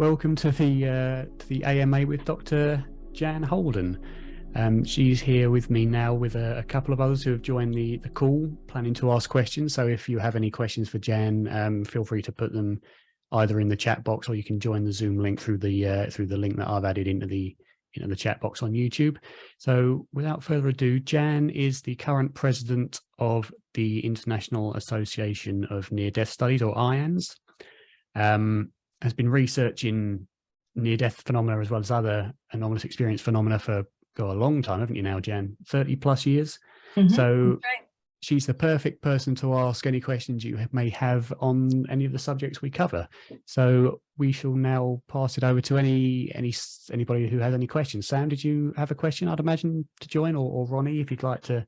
welcome to the AMA with Dr. Jan Holden. She's here with me now with a couple of others who have joined the call, planning to ask questions. So if you have any questions for Jan, feel free to put them either in the chat box, or you can join the Zoom link through the link that I've added into the chat box on YouTube. So without further ado, Jan is the current president of the International Association of Near-Death Studies, or IANS. Has been researching near-death phenomena as well as other anomalous experience phenomena for a long time, haven't you now, Jan? 30 plus years. So right. She's the perfect person to ask any questions you may have on any of the subjects we cover. So we shall now pass it over to anybody who has any questions. Sam, did you have a question, I'd imagine, to join, or Ronnie, if you'd like to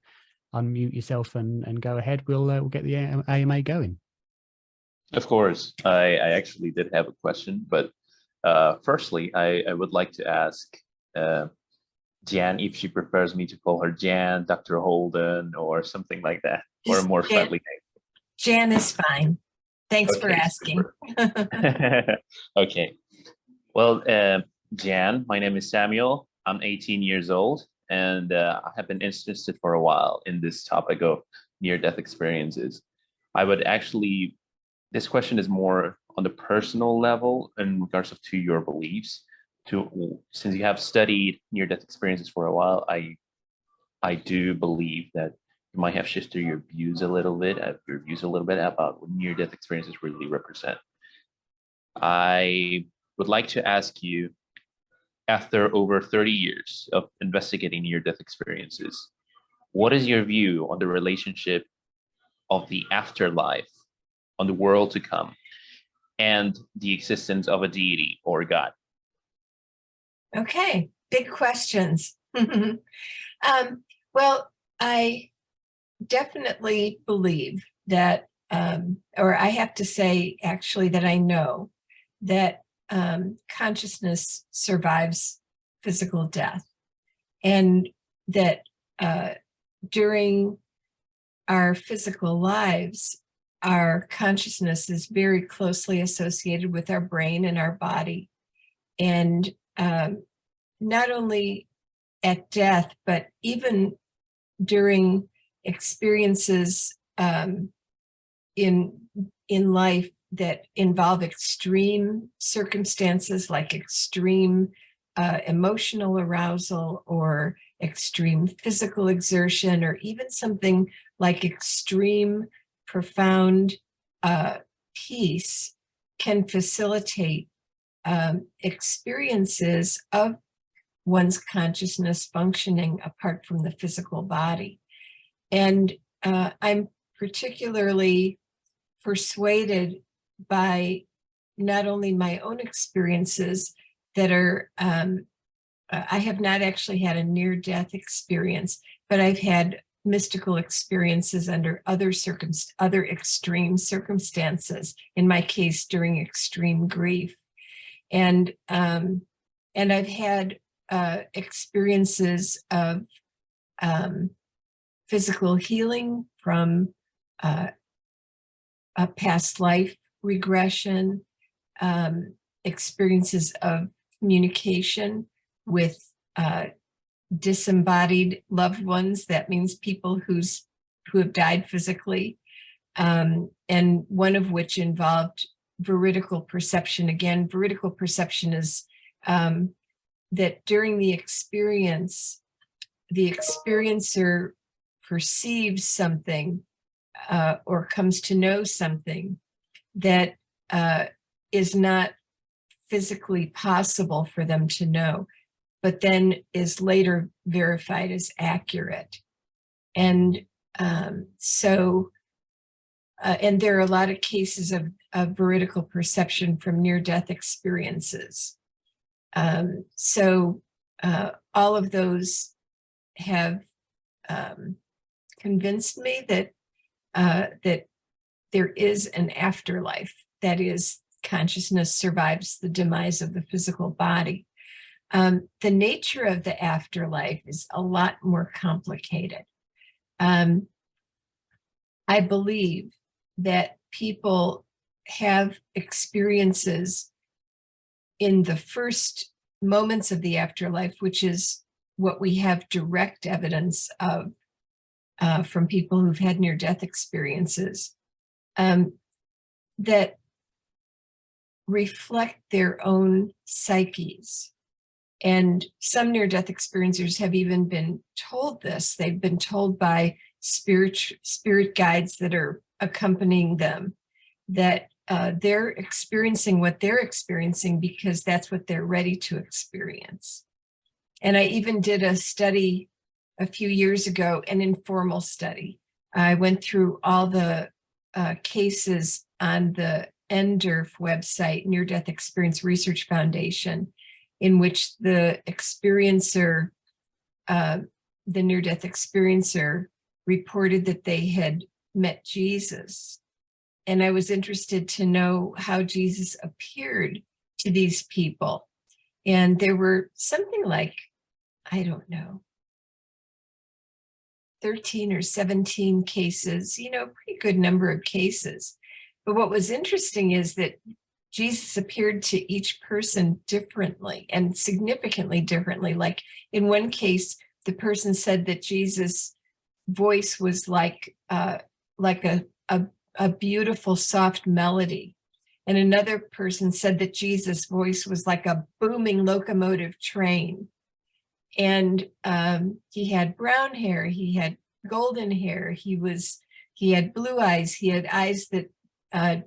unmute yourself and go ahead, we'll get the AMA going. Of course, I actually did have a question, but firstly, I would like to ask Jan if she prefers me to call her Jan, Dr. Holden, or something like that, or a more friendly name. Jan is fine. Thanks for asking. Okay. Well, Jan, my name is Samuel. I'm 18 years old, and I have been interested for a while in this topic of near-death experiences. I would actually, this question is more on the personal level in regards to your beliefs. Since you have studied near-death experiences for a while, I do believe that you might have shifted your views a little bit about what near-death experiences really represent. I would like to ask you, after over 30 years of investigating near-death experiences, what is your view on the relationship of the afterlife, on the world to come, and the existence of a deity or God? Okay, big questions. Well, I definitely believe that, or I have to say actually that I know that consciousness survives physical death, and that during our physical lives, our consciousness is very closely associated with our brain and our body. And not only at death, but even during experiences in life that involve extreme circumstances, like extreme emotional arousal or extreme physical exertion, or even something like extreme profound peace, can facilitate experiences of one's consciousness functioning apart from the physical body. And I'm particularly persuaded by not only my own experiences that are, I have not actually had a near-death experience, but I've had mystical experiences under other extreme circumstances, in my case, during extreme grief. And I've had experiences of physical healing from a past life regression, experiences of communication with disembodied loved ones. That means people who have died physically, and one of which involved veridical perception. Again, veridical perception is that during the experience, the experiencer perceives something or comes to know something that is not physically possible for them to know, but then is later verified as accurate. And and there are a lot of cases of veridical perception from near-death experiences. All of those have convinced me that that there is an afterlife. That is, consciousness survives the demise of the physical body. The nature of the afterlife is a lot more complicated. I believe that people have experiences in the first moments of the afterlife, which is what we have direct evidence of from people who've had near-death experiences, that reflect their own psyches. And some near-death experiencers have even been told this. They've been told by spirit guides that are accompanying them that they're experiencing what they're experiencing because that's what they're ready to experience. And I even did a study a few years ago, an informal study. I went through all the cases on the NDERF website, Near Death Experience Research Foundation, in which the experiencer, the near-death experiencer, reported that they had met Jesus. And I was interested to know how Jesus appeared to these people. And there were something like, I don't know, 13 or 17 cases, pretty good number of cases. But what was interesting is that Jesus appeared to each person differently and significantly differently. Like in one case, the person said that Jesus' voice was like a beautiful, soft melody. And another person said that Jesus' voice was like a booming locomotive train. And he had brown hair, he had golden hair, he had blue eyes, he had eyes that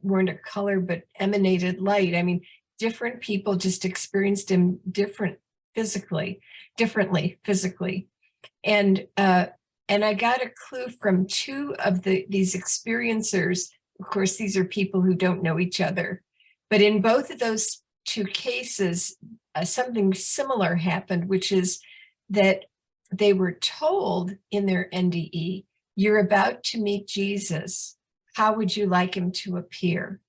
weren't a color but emanated light. I mean, different people just experienced him differently physically. And I got a clue from two of these experiencers. Of course, these are people who don't know each other. But in both of those two cases, something similar happened, which is that they were told in their NDE, you're about to meet Jesus. How would you like him to appear?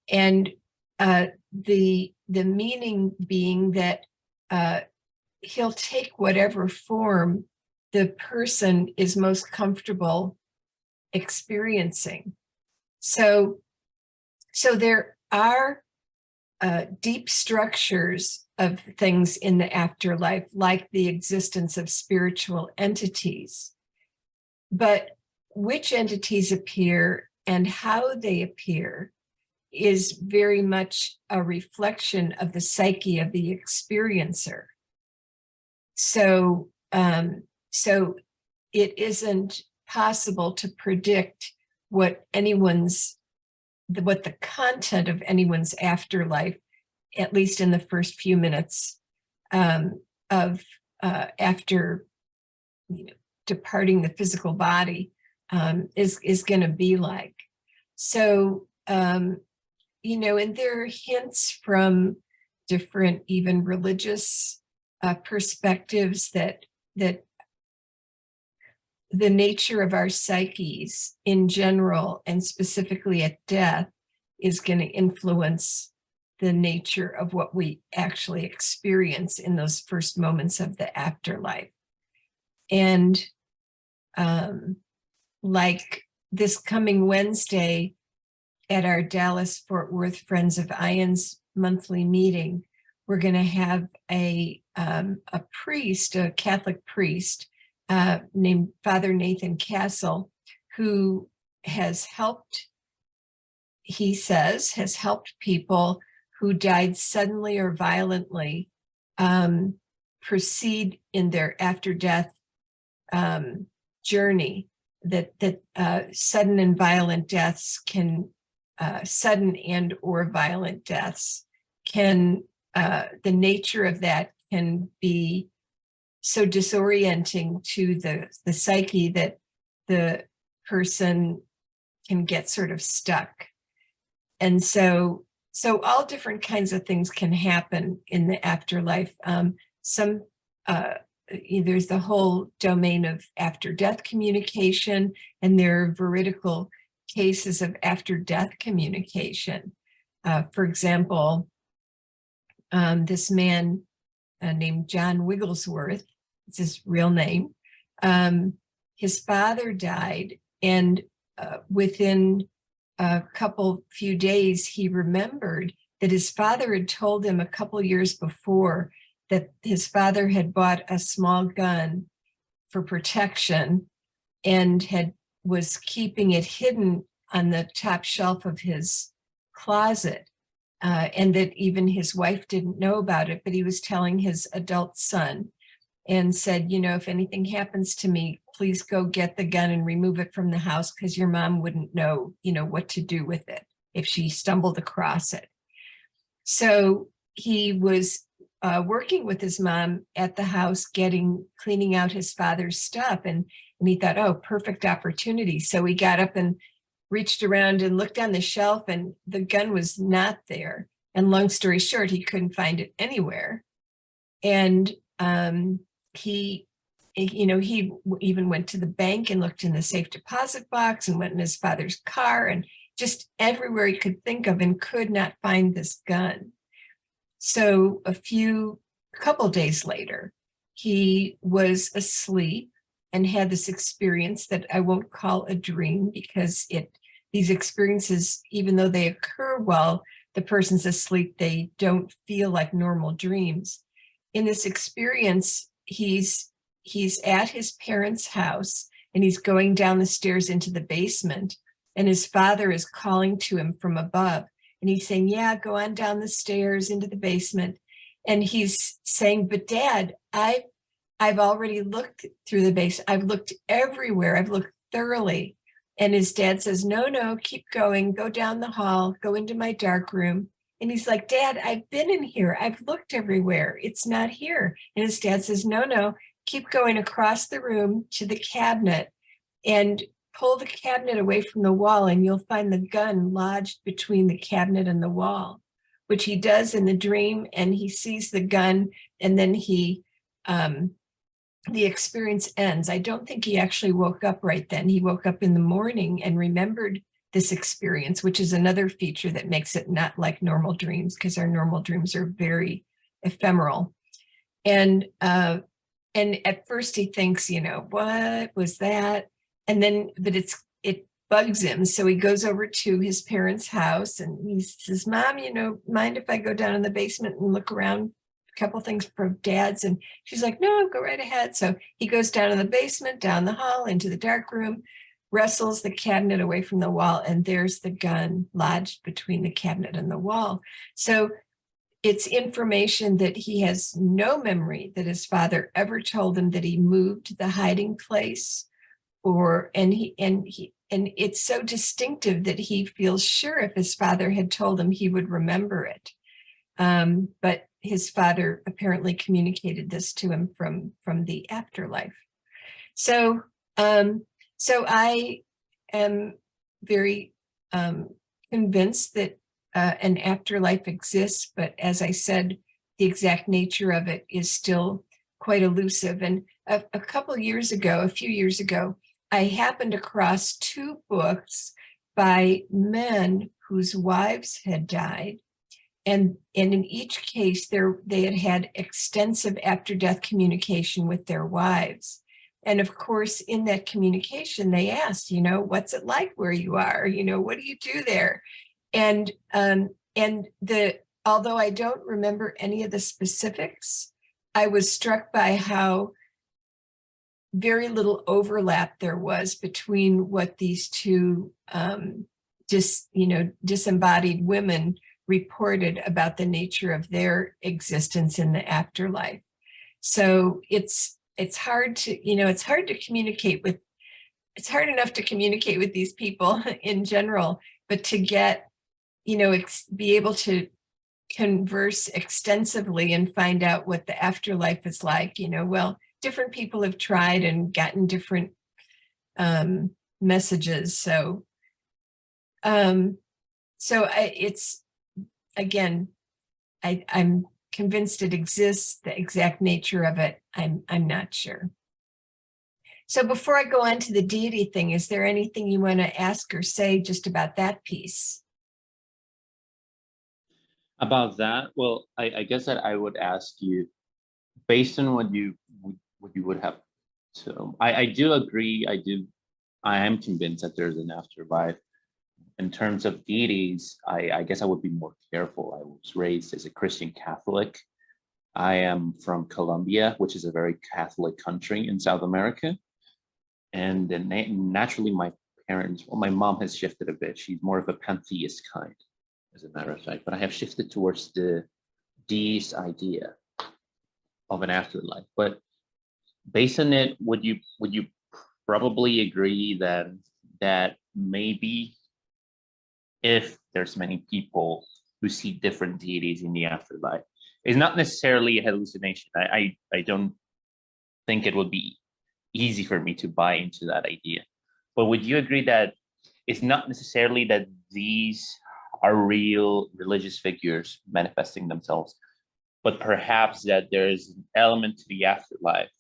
And the meaning being that he'll take whatever form the person is most comfortable experiencing. So there are deep structures of things in the afterlife, like the existence of spiritual entities. But which entities appear and how they appear is very much a reflection of the psyche of the experiencer. So it isn't possible to predict what the content of anyone's afterlife, at least in the first few minutes after departing the physical body, is going to be like. So, and there are hints from different, even religious perspectives that the nature of our psyches in general, and specifically at death, is going to influence the nature of what we actually experience in those first moments of the afterlife. And like this coming Wednesday at our Dallas-Fort Worth Friends of Ions monthly meeting, we're going to have a priest, a Catholic priest, named Father Nathan Castle, who has helped people who died suddenly or violently proceed in their after-death journey. That sudden and violent deaths sudden and or violent deaths can, the nature of that can be so disorienting to the psyche that the person can get sort of stuck. And so all different kinds of things can happen in the afterlife. There's the whole domain of after-death communication, and there are veridical cases of after-death communication. For example, this man named John Wigglesworth, it's his real name, his father died, and within a few days, he remembered that his father had told him a couple years before that his father had bought a small gun for protection and was keeping it hidden on the top shelf of his closet, and that even his wife didn't know about it, but he was telling his adult son and said, if anything happens to me, please go get the gun and remove it from the house, because your mom wouldn't know, what to do with it if she stumbled across it. So he was working with his mom at the house, cleaning out his father's stuff. And he thought, oh, perfect opportunity. So he got up and reached around and looked on the shelf, and the gun was not there. And long story short, he couldn't find it anywhere. And he even went to the bank and looked in the safe deposit box and went in his father's car and just everywhere he could think of, and could not find this gun. So a couple days later, he was asleep and had this experience that I won't call a dream, because these experiences, even though they occur while the person's asleep, they don't feel like normal dreams. In this experience, he's at his parents' house, and he's going down the stairs into the basement, and his father is calling to him from above. And he's saying, yeah, go on down the stairs into the basement. And he's saying, but Dad, I've already looked through the basement. I've looked everywhere. I've looked thoroughly. And his dad says, no, keep going. Go down the hall, go into my dark room. And he's like, Dad, I've been in here. I've looked everywhere. It's not here. And his dad says, no, keep going across the room to the cabinet and pull the cabinet away from the wall, and you'll find the gun lodged between the cabinet and the wall, which he does in the dream. And he sees the gun, and then the experience ends. I don't think he actually woke up right then. He woke up in the morning and remembered this experience, which is another feature that makes it not like normal dreams, because our normal dreams are very ephemeral. And at first he thinks, what was that? And then, but it bugs him. So he goes over to his parents' house and he says, Mom, mind if I go down in the basement and look around a couple things for Dad's? And she's like, no, go right ahead. So he goes down in the basement, down the hall, into the dark room, wrestles the cabinet away from the wall, and there's the gun lodged between the cabinet and the wall. So it's information that he has no memory that his father ever told him that he moved the hiding place, and it's so distinctive that he feels sure if his father had told him, he would remember it. But his father apparently communicated this to him from the afterlife. So I am very convinced that an afterlife exists, but as I said, the exact nature of it is still quite elusive. And a few years ago, I happened across two books by men whose wives had died. And in each case, they had had extensive after-death communication with their wives. And of course, in that communication, they asked, what's it like where you are? What do you do there? And although I don't remember any of the specifics, I was struck by how very little overlap there was between what these two disembodied women reported about the nature of their existence in the afterlife. So it's hard to communicate with. It's hard enough to communicate with these people in general, but to get, be able to converse extensively and find out what the afterlife is like, different people have tried and gotten different messages. So I'm convinced it exists. The exact nature of it, I'm not sure. So before I go on to the deity thing, is there anything you want to ask or say just about that piece? About that, well, I guess that I would ask you, based on what you would have. So I do agree. I am convinced that there's an afterlife, in terms of deities, I guess I would be more careful. I was raised as a Christian Catholic. I am from Colombia, which is a very Catholic country in South America. And then naturally, my parents, well, my mom has shifted a bit. She's more of a pantheist kind, as a matter of fact. But I have shifted towards the deist idea of an afterlife. But based on it, would you probably agree that maybe if there's many people who see different deities in the afterlife, it's not necessarily a hallucination. I don't think it would be easy for me to buy into that idea. But would you agree that it's not necessarily that these are real religious figures manifesting themselves, but perhaps that there is an element to the afterlife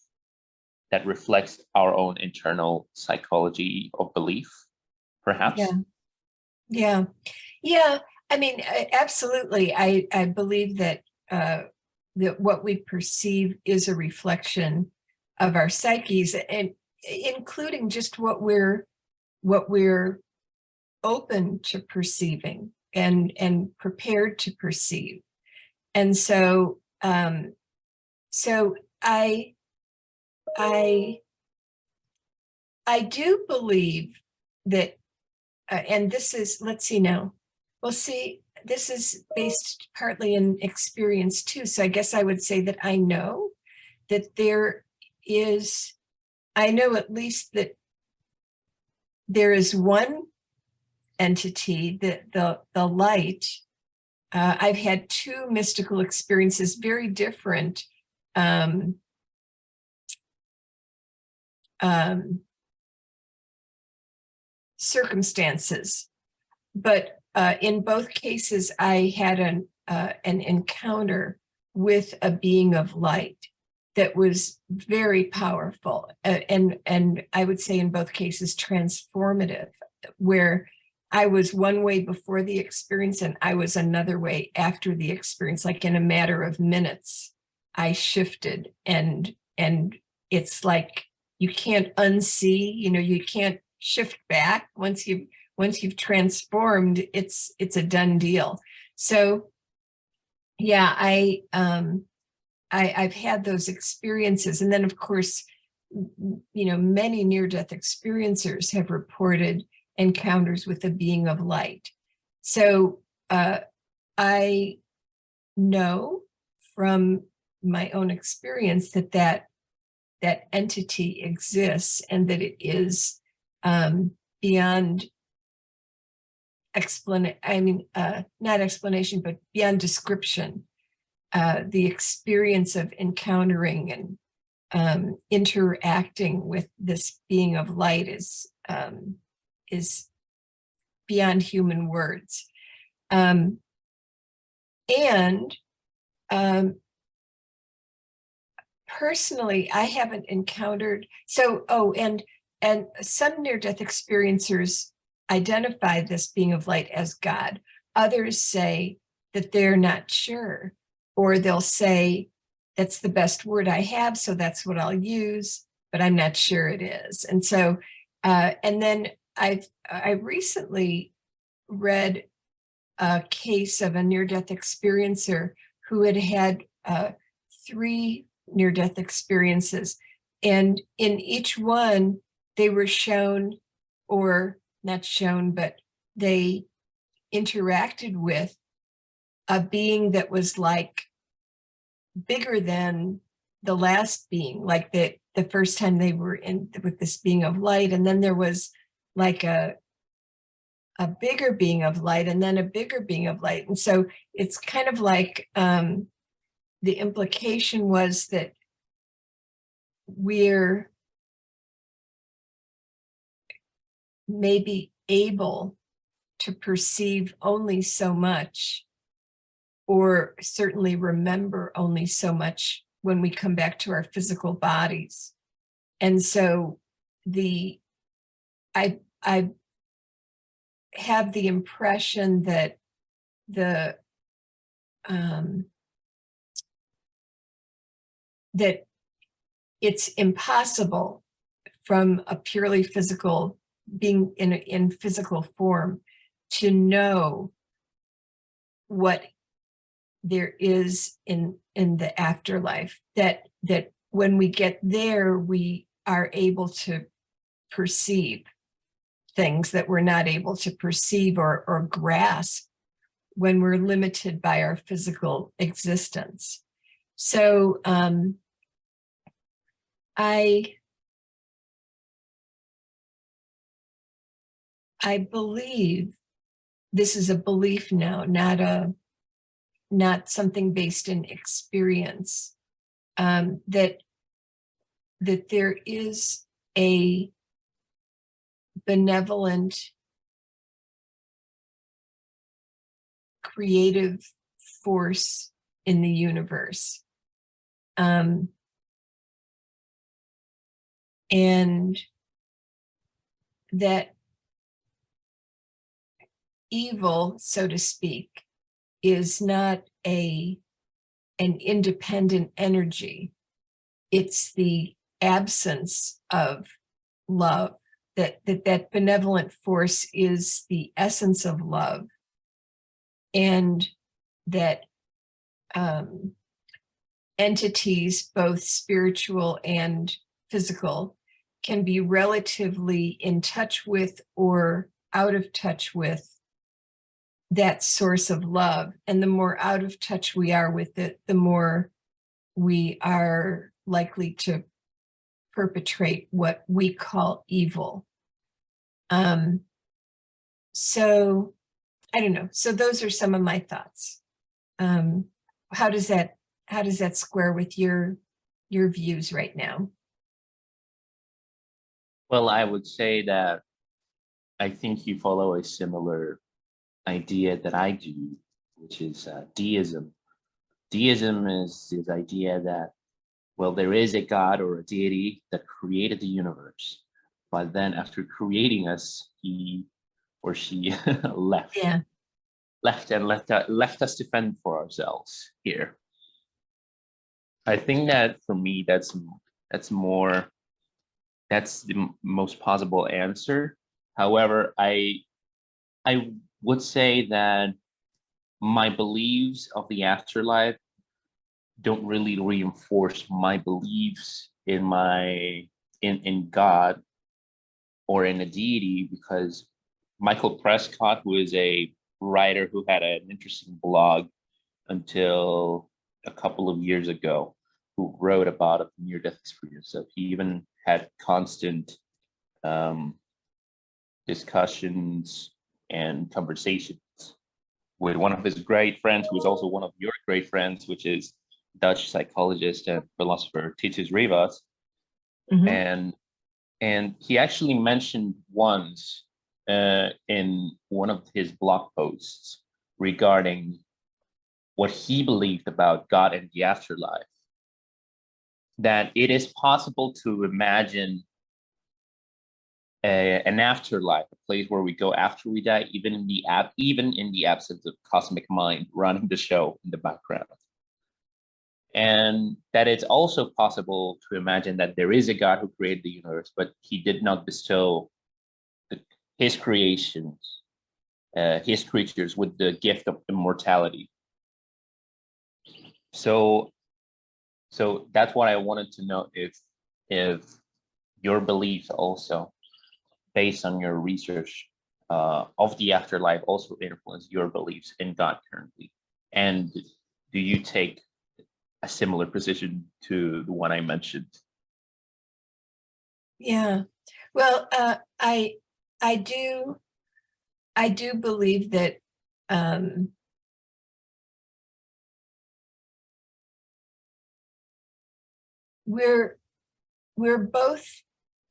that reflects our own internal psychology of belief, perhaps? Yeah. I mean, absolutely. I believe that that what we perceive is a reflection of our psyches, and including just what we're open to perceiving and prepared to perceive. And so so I do believe that, and this is, let's see now. Well, see, this is based partly in experience too. So I guess I would say that I know that there is, I know at least that there is one entity, the light. I've had two mystical experiences, very different circumstances, but in both cases, I had an encounter with a being of light that was very powerful, and I would say in both cases transformative, where I was one way before the experience and I was another way after the experience. Like in a matter of minutes, I shifted, and it's like you can't unsee. You can't shift back once you've transformed. It's a done deal. So yeah, I've had those experiences, and then of course, many near-death experiencers have reported encounters with a being of light. So I know from my own experience that entity exists, and that it is beyond not explanation, but beyond description. The experience of encountering and interacting with this being of light is beyond human words. And personally, I haven't encountered, and some near-death experiencers identify this being of light as God. Others say that they're not sure, or they'll say, that's the best word I have, so that's what I'll use, but I'm not sure it is. And so, and then I recently read a case of a near-death experiencer who had 3 near-death experiences, and in each one they were shown, or not shown, but they interacted with a being that was like bigger than the last being, like the first time they were in with this being of light, and then there was like a bigger being of light, and then a bigger being of light. And so it's kind of like the implication was that we're maybe able to perceive only so much, or certainly remember only so much when we come back to our physical bodies. And so I have the impression that that it's impossible from a purely physical being in physical form to know what there is in the afterlife, that when we get there, we are able to perceive things that we're not able to perceive or grasp when we're limited by our physical existence. So I believe, this is a belief now, not something based in experience, that there is a benevolent, creative force in the universe. And that evil, so to speak, is not an independent energy. It's the absence of love. That benevolent force is the essence of love, and that entities, both spiritual and physical, can be relatively in touch with or out of touch with that source of love. And the more out of touch we are with it, the more we are likely to perpetrate what we call evil. So I don't know. So those are some of my thoughts. How does that square with your views right now? Well, I would say that I think you follow a similar idea that I do, which is deism. Deism is this idea that, well, there is a God or a deity that created the universe, but then after creating us, he or she left. Yeah. Left us to fend for ourselves here. I think that for me, that's the most possible answer. However, I would say that my beliefs of the afterlife don't really reinforce my beliefs in God or in a deity, because Michael Prescott, who is a writer who had an interesting blog until a couple of years ago, who wrote about a near-death experience. So he even had constant discussions and conversations with one of his great friends, who is also one of your great friends, which is Dutch psychologist and philosopher Titus Rivas. Mm-hmm. And he actually mentioned once in one of his blog posts regarding what he believed about God and the afterlife, that it is possible to imagine an afterlife, a place where we go after we die, even in the absence of cosmic mind running the show in the background. And that it's also possible to imagine that there is a God who created the universe, but he did not bestow his creations, his creatures, with the gift of immortality. So that's what I wanted to know, if your beliefs also, based on your research of the afterlife, also influence your beliefs in God currently. And do you take a similar position to the one I mentioned? Yeah. Well, I do believe that we're both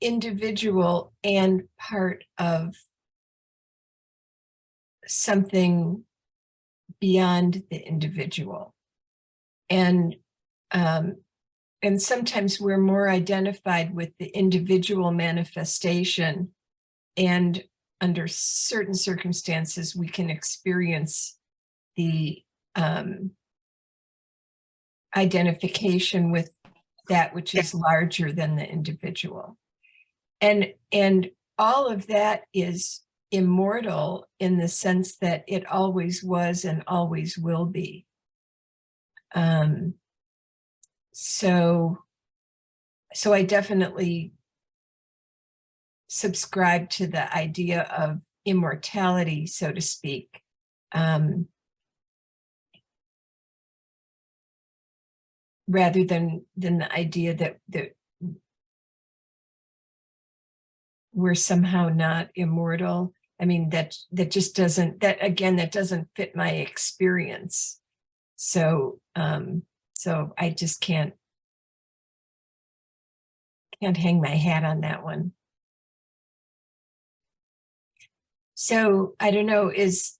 individual and part of something beyond the individual. And sometimes we're more identified with the individual manifestation, and under certain circumstances, we can experience the identification with that which is larger than the individual. And all of that is immortal in the sense that it always was and always will be. So I definitely subscribe to the idea of immortality, so to speak. Rather than the idea that we're somehow not immortal. I mean, that just doesn't, that doesn't fit my experience. So I just can't hang my hat on that one. So I don't know, is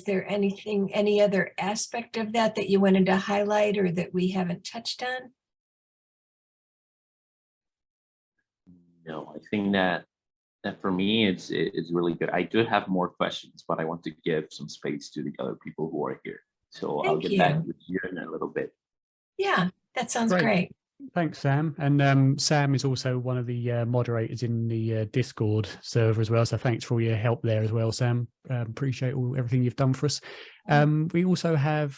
there any other aspect of that you wanted to highlight or that we haven't touched on? No, I think that for me, it's really good. I do have more questions, but I want to give some space to the other people who are here. So I'll get back with you in a little bit. Yeah, that sounds great. Thanks, Sam. And Sam is also one of the moderators in the Discord server as well. So thanks for all your help there as well, Sam. Appreciate everything you've done for us. We also have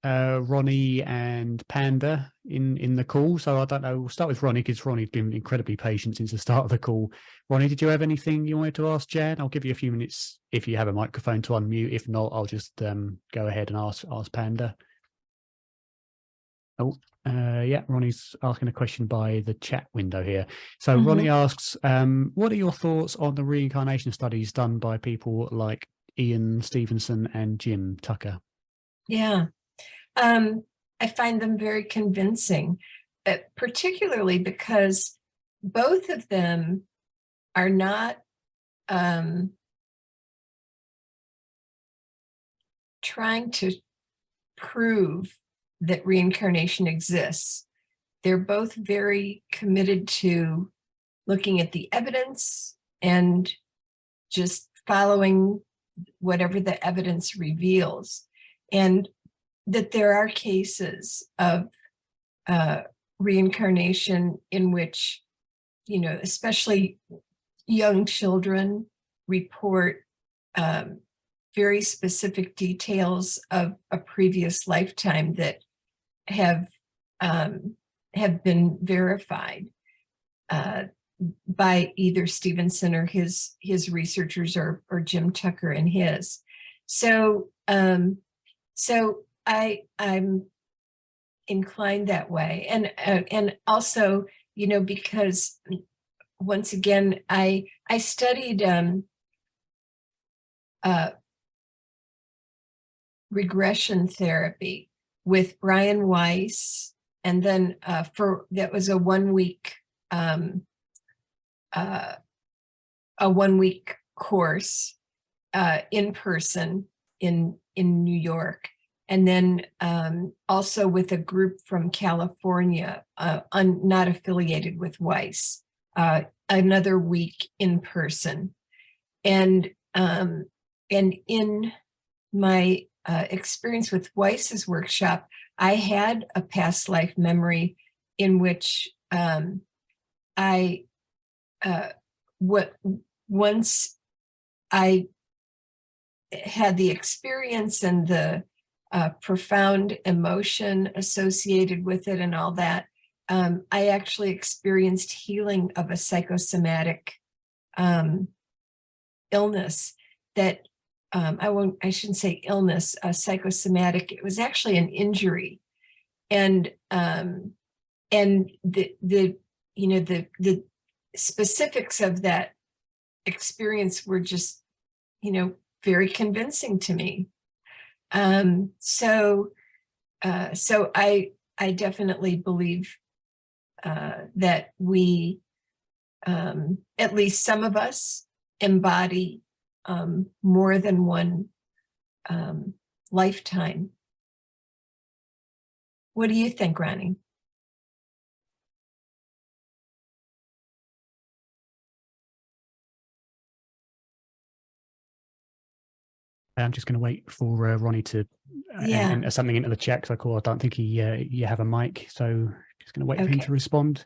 Ronnie and Panda in the call. So I don't know, we'll start with Ronnie because Ronnie's been incredibly patient since the start of the call. Ronnie, did you have anything you wanted to ask Jan? I'll give you a few minutes if you have a microphone to unmute. If not, I'll just go ahead and ask Panda. Oh, yeah, Ronnie's asking a question by the chat window here. So Ronnie asks, what are your thoughts on the reincarnation studies done by people like Ian Stevenson and Jim Tucker? Yeah, I find them very convincing, particularly because both of them are not trying to prove that reincarnation exists. They're both very committed to looking at the evidence and just following whatever the evidence reveals. And that there are cases of reincarnation in which, especially young children report very specific details of a previous lifetime that have been verified by either Stevenson or his researchers or Jim Tucker and his. So I'm inclined that way, and also, because once again, I studied regression therapy with Brian Weiss, and then that was a 1 week course in person in New York, and then also with a group from California, not affiliated with Weiss, another week in person, and in my experience with Weiss's workshop, I had a past life memory in which once I had the experience and the profound emotion associated with it and all that, I actually experienced healing of a psychosomatic illness that I shouldn't say illness, psychosomatic. It was actually an injury, and the specifics of that experience were just, very convincing to me. So I definitely believe that we, at least some of us, embody more than one lifetime. What do you think, Ronnie? I'm just going to wait for Ronnie to enter something into the chat, because I don't think you have a mic, so just going to wait for him to respond.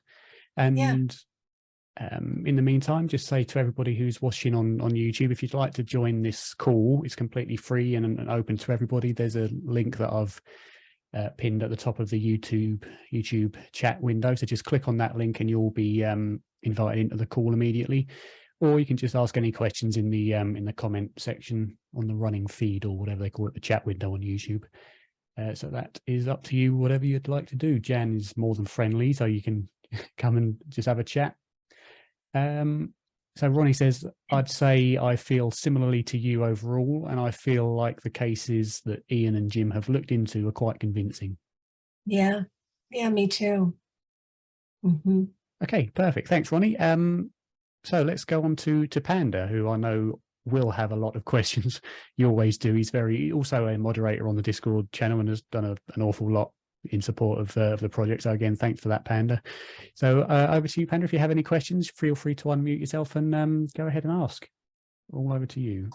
And In the meantime, just say to everybody who's watching on YouTube, if you'd like to join this call, it's completely free and open to everybody. There's a link that I've pinned at the top of the YouTube chat window. So just click on that link and you'll be invited into the call immediately. Or you can just ask any questions in the comment section on the running feed, or whatever they call it, the chat window on YouTube. So that is up to you, whatever you'd like to do. Jan is more than friendly, so you can come and just have a chat. So Ronnie says, I'd say I feel similarly to you overall, and I feel like the cases that Ian and Jim have looked into are quite convincing. Yeah, me too. Okay, perfect. Thanks, Ronnie. So let's go on to Panda, who I know will have a lot of questions. You always do. He's also a moderator on the Discord channel and has done an awful lot in support of the project. So again, thanks for that, Panda. So over to you, Panda. If you have any questions, feel free to unmute yourself and go ahead and ask. All over to you.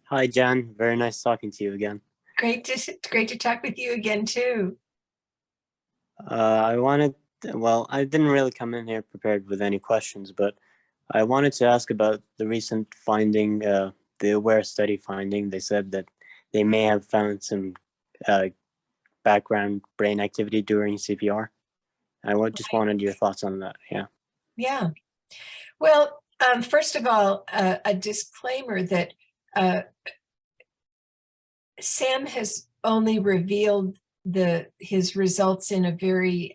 Hi, Jan. Very nice talking to you again. Great to talk with you again too. I didn't really come in here prepared with any questions, but I wanted to ask about the recent finding, the AWARE study finding. They said that they may have found some background brain activity during CPR. I just wanted your thoughts on that. Yeah. Well, first of all, a disclaimer that Sam has only revealed his results in a very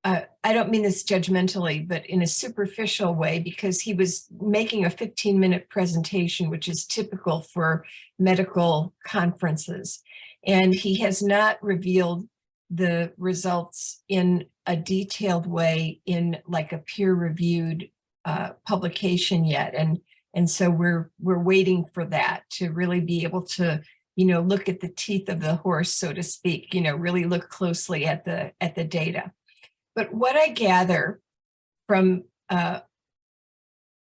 I don't mean this judgmentally, but in a superficial way, because he was making a 15-minute presentation, which is typical for medical conferences. And he has not revealed the results in a detailed way in like a peer-reviewed publication yet. And so we're waiting for that to really be able to, look at the teeth of the horse, so to speak, really look closely at the data. But what I gather from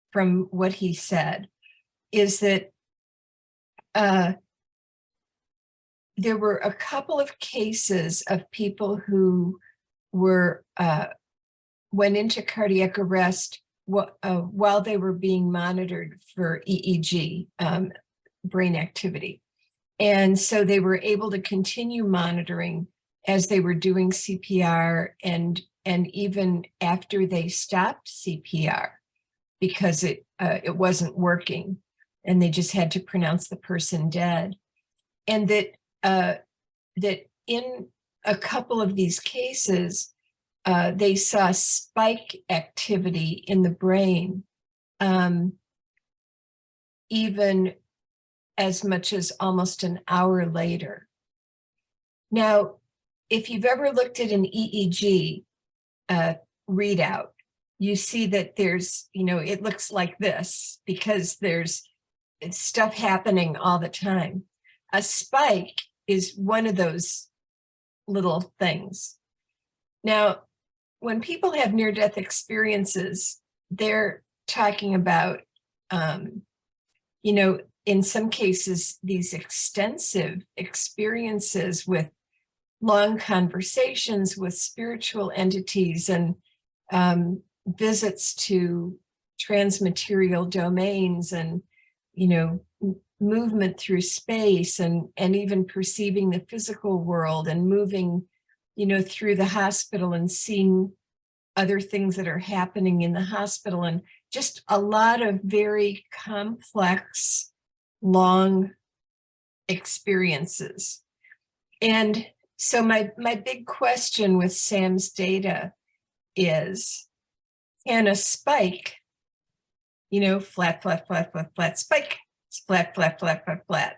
what he said is that there were a couple of cases of people who went into cardiac arrest while they were being monitored for EEG brain activity. And so they were able to continue monitoring as they were doing CPR and even after they stopped CPR, because it wasn't working and they just had to pronounce the person dead. And that in a couple of these cases, they saw spike activity in the brain, even as much as almost an hour later. Now, if you've ever looked at an EEG readout, you see that there's, it looks like this because there's stuff happening all the time. A spike is one of those little things. Now, when people have near-death experiences, they're talking about, in some cases, these extensive experiences with long conversations with spiritual entities and visits to transmaterial domains and, movement through space and even perceiving the physical world and moving, through the hospital and seeing other things that are happening in the hospital, and just a lot of very complex, long experiences. And so my big question with Sam's data is, can a spike, flat, flat, flat, flat, flat, spike, flat, flat, flat, flat, flat,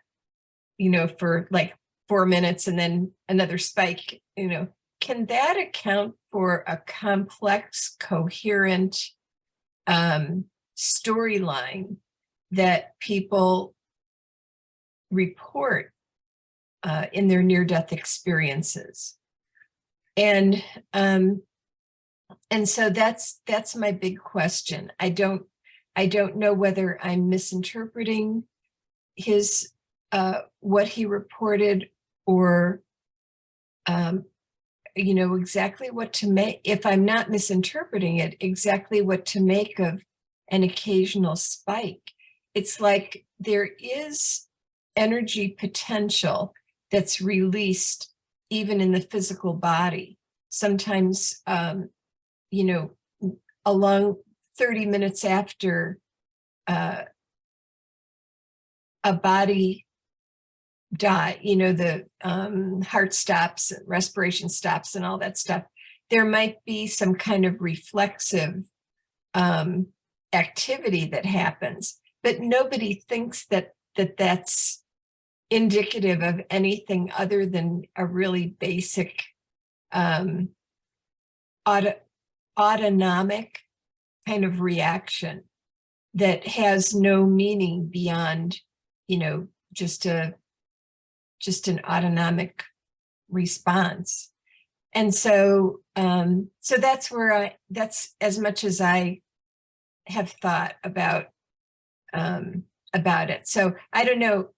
for like 4 minutes and then another spike, can that account for a complex, coherent storyline that people report in their near-death experiences? And so that's my big question. I don't know whether I'm misinterpreting his what he reported, or exactly what to make, if I'm not misinterpreting it, exactly what to make of an occasional spike. It's like there is energy potential that's released even in the physical body. Sometimes, along 30 minutes after a body die, the heart stops, respiration stops, and all that stuff, there might be some kind of reflexive activity that happens, but nobody thinks that's indicative of anything other than a really basic autonomic kind of reaction that has no meaning beyond, just an autonomic response. And so that's that's as much as I have thought about it. So I don't know,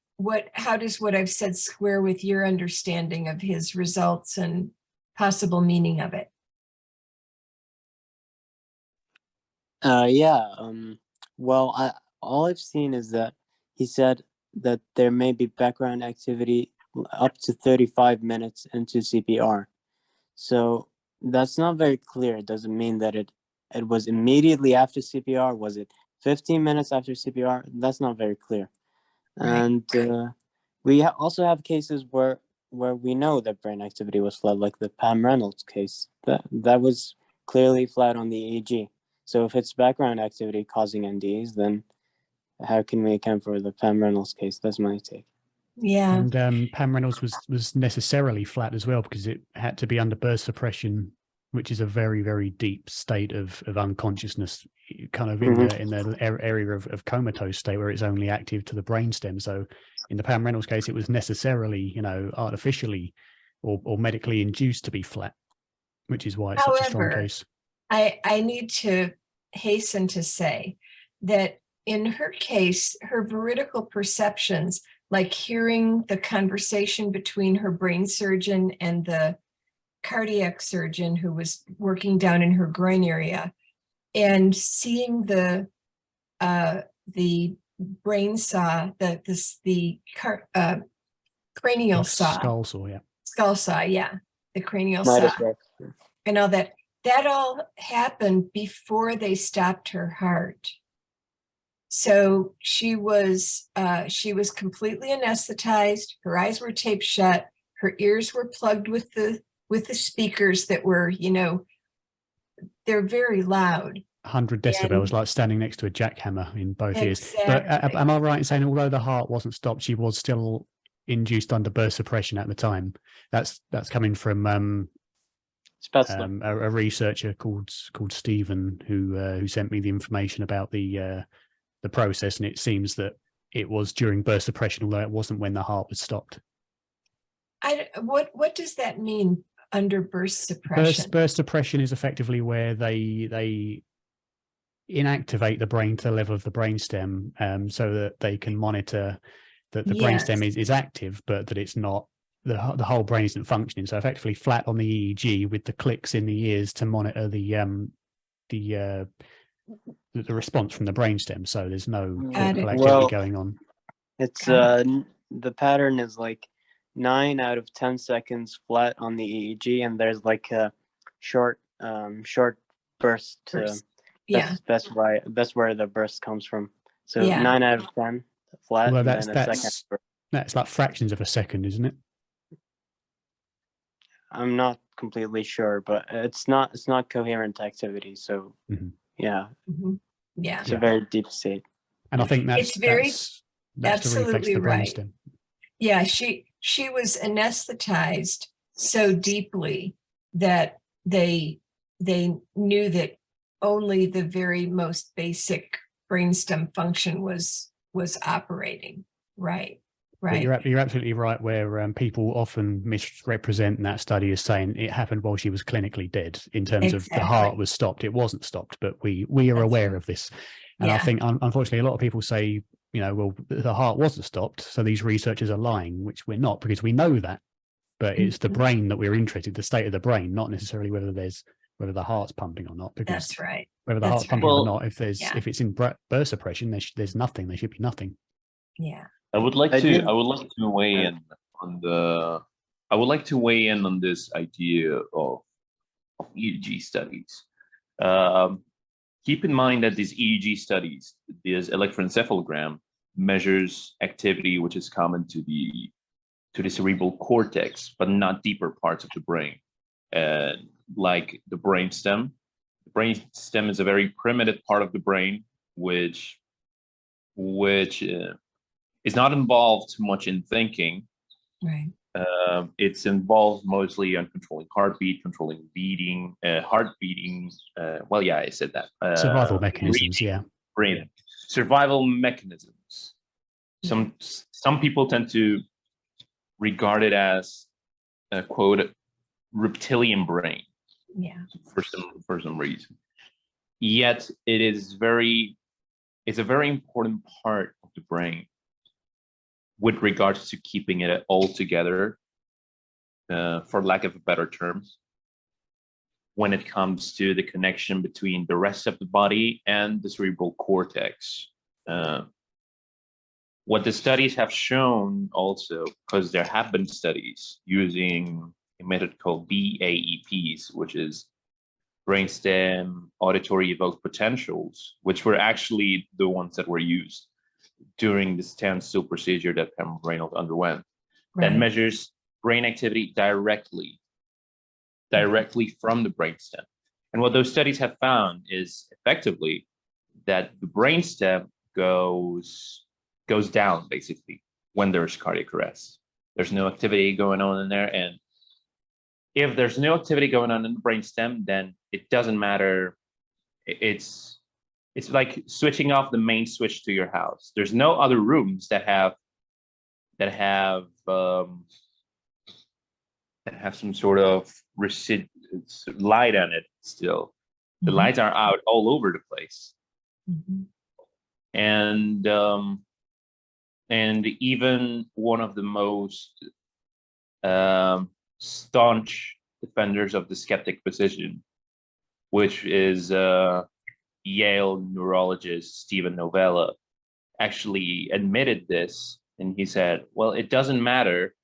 how does what I've said square with your understanding of his results and possible meaning of it? Well, all I've seen is that he said that there may be background activity up to 35 minutes into CPR. So that's not very clear. It doesn't mean that it was immediately after CPR. Was it 15 minutes after CPR? That's not very clear. Right. And we also have cases where we know that brain activity was flat, like the Pam Reynolds case. That was clearly flat on the EEG. So if it's background activity causing NDEs, then how can we account for the Pam Reynolds case? That's my take. Yeah. And Pam Reynolds was necessarily flat as well, because it had to be under burst suppression, which is a very, very deep state of unconsciousness, kind of in the area of comatose state where it's only active to the brainstem. So in the Pam Reynolds case, it was necessarily, artificially or medically induced to be flat, which is why it's such a strong case. I need to hasten to say that in her case, her veridical perceptions, like hearing the conversation between her brain surgeon and the cardiac surgeon who was working down in her groin area, and seeing the brain saw, the cranial saw, skull saw, the cranial saw, and all that. That all happened before they stopped her heart. So she was completely anesthetized. Her eyes were taped shut. Her ears were plugged with the speakers that were, they're very loud. 100 decibels, like standing next to a jackhammer in both ears. But Exactly. am I right in saying, although the heart wasn't stopped, she was still induced under burst suppression at the time? That's coming from a researcher called Stephen who sent me the information about the process, and it seems that it was during burst suppression, although it wasn't when the heart was stopped. What does that mean, under burst suppression? Burst suppression is effectively where they inactivate the brain to the level of the brainstem, so that they can monitor that the brainstem is active, but that it's not, the whole brain isn't functioning. So effectively flat on the EEG with the clicks in the ears to monitor the response from the brainstem. So there's no cortical activity going on. It's the pattern is like 9 out of 10 seconds flat on the EEG, and there's like a short burst. That's where the burst comes from. So 9 out of 10 flat. Well, and then a second burst. That's like fractions of a second, isn't it? I'm not completely sure, but it's not coherent activity. So it's a very deep state. And I think that's absolutely the right. brainstem. Yeah, she was anesthetized so deeply that they knew that only the very most basic brainstem function was operating. Right. But you're absolutely right, where people often misrepresent that study as saying it happened while she was clinically dead, in terms of the heart was stopped. It wasn't stopped, but we are aware of this. And I think, unfortunately, a lot of people say, well, the heart wasn't stopped, so these researchers are lying, which we're not, because we know that. but it's the brain that we're interested, the state of the brain, not necessarily whether the heart's pumping or not. Because That's right. whether the That's heart's right. pumping or Well, not, if it's in birth suppression, there's nothing. There should be nothing. Yeah. I would like I to did- I would like to weigh in on the I would like to weigh in on this idea of EEG studies. Keep in mind that these EEG studies, this electroencephalogram, measures activity which is common to the cerebral cortex, but not deeper parts of the brain, like the brainstem. The brainstem is a very primitive part of the brain, which is not involved too much in thinking. Right. It's involved mostly on controlling heartbeat, controlling beating, heart beating. Well, yeah, I said that. Survival mechanisms, yeah. Breathing, survival mechanisms. Some people tend to regard it as a quote reptilian brain. Yeah. For some reason. Yet it's a very important part of the brain with regards to keeping it all together, for lack of a better term, when it comes to the connection between the rest of the body and the cerebral cortex. What the studies have shown also, because there have been studies using a method called BAEPs, which is brainstem auditory evoked potentials, which were actually the ones that were used during the standstill procedure that Pam Reynolds underwent, Right. that measures brain activity directly from the brainstem. And what those studies have found is effectively that the brainstem goes down basically when there's cardiac arrest. There's no activity going on in there, and if there's no activity going on in the brainstem, then it doesn't matter. It's like switching off the main switch to your house. There's no other rooms that have some sort of light on it still. The lights are out all over the place. And even one of the most staunch defenders of the skeptic position, which is Yale neurologist Stephen Novella, actually admitted this, and he said, well, it doesn't matter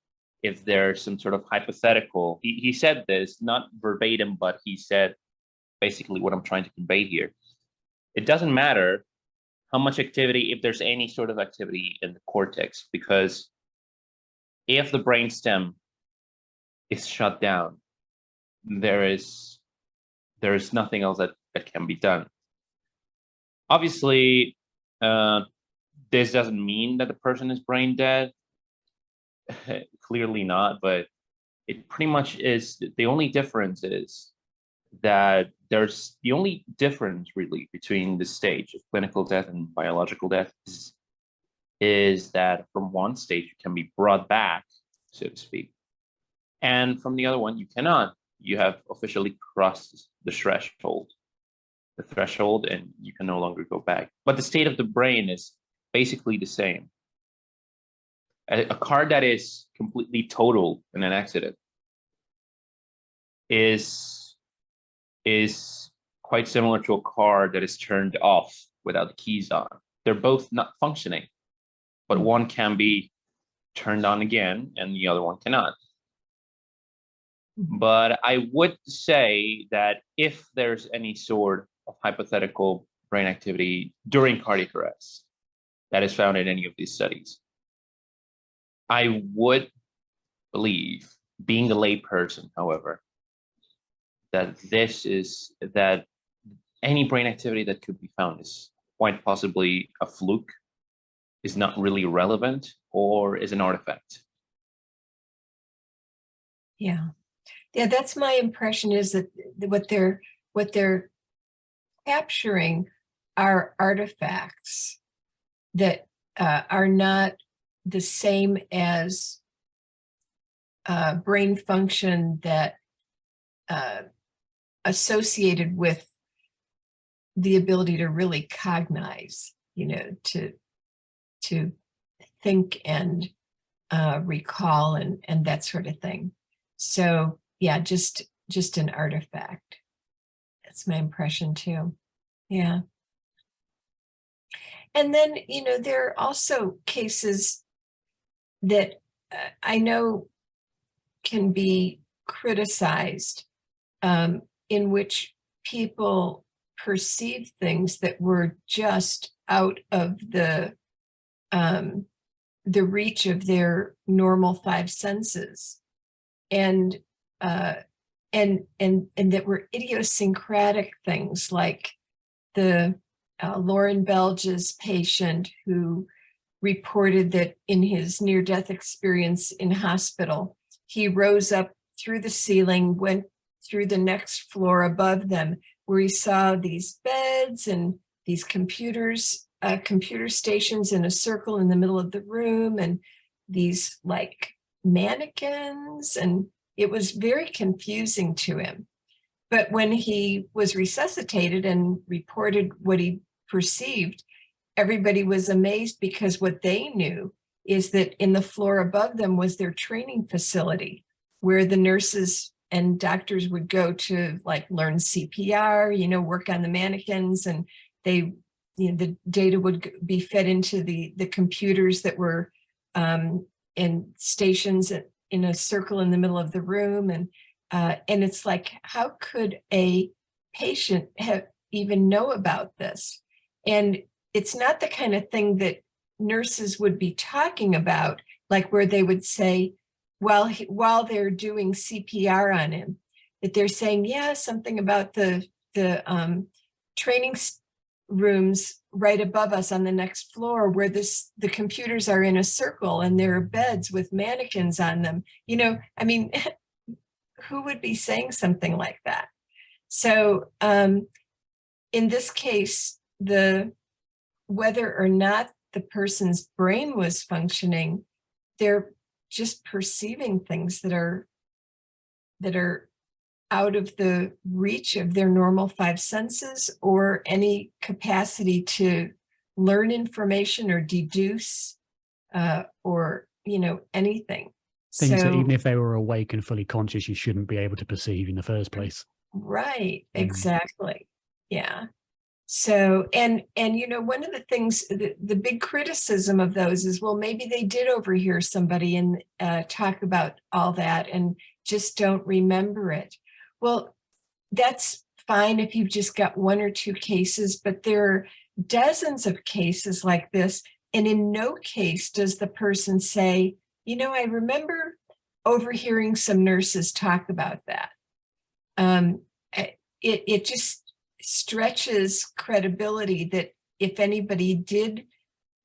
if there's some sort of hypothetical. He said this, not verbatim, but he said basically what I'm trying to convey here. It doesn't matter how much activity, if there's any sort of activity in the cortex, because if the brainstem is shut down, there is nothing else that can be done. Obviously, this doesn't mean that the person is brain dead. Clearly not, but it pretty much is. The only difference is that there's the only difference really between the stage of clinical death and biological death is that from one stage you can be brought back, so to speak, and from the other one you cannot. You have officially crossed the threshold, and you can no longer go back. But the state of the brain is basically the same. A car that is completely total in an accident is quite similar to a car that is turned off without the keys on. They're both not functioning, but one can be turned on again and the other one cannot. But I would say that if there's any sort of hypothetical brain activity during cardiac arrest that is found in any of these studies, I would believe, being a lay person, however, that any brain activity that could be found is quite possibly a fluke, is not really relevant, or is an artifact. Yeah, that's my impression, is that what they're capturing are artifacts that are not the same as brain function that associated with the ability to really cognize, to think and recall and that sort of thing. So yeah, just an artifact. That's my impression too. Yeah. And then, there are also cases that I know can be criticized, in which people perceive things that were just out of the reach of their normal five senses, and that were idiosyncratic things, like the Lauren Belge's patient who reported that in his near-death experience in hospital, he rose up through the ceiling, went through the next floor above them, where he saw these beds and these computer stations in a circle in the middle of the room, and these like mannequins, and it was very confusing to him. But when he was resuscitated and reported what he perceived, everybody was amazed, because what they knew is that in the floor above them was their training facility, where the nurses and doctors would go to like learn CPR, work on the mannequins, and they, the data would be fed into the computers that were in stations in a circle in the middle of the room. And it's like, how could a patient even know about this? And it's not the kind of thing that nurses would be talking about, like where they would say, while they're doing CPR on him, that they're saying, yeah, something about the training rooms right above us on the next floor, where the computers are in a circle and there are beds with mannequins on them. I mean, who would be saying something like that? So in this case, whether or not the person's brain was functioning, they're just perceiving things that are out of the reach of their normal five senses, or any capacity to learn information or deduce, or anything. Things that even if they were awake and fully conscious, you shouldn't be able to perceive in the first place. Right, exactly. Yeah. So, and one of the things, the big criticism of those is, well, maybe they did overhear somebody and talk about all that and just don't remember it. Well, that's fine if you've just got one or two cases, but there are dozens of cases like this. And in no case does the person say, I remember overhearing some nurses talk about that. It just stretches credibility that if anybody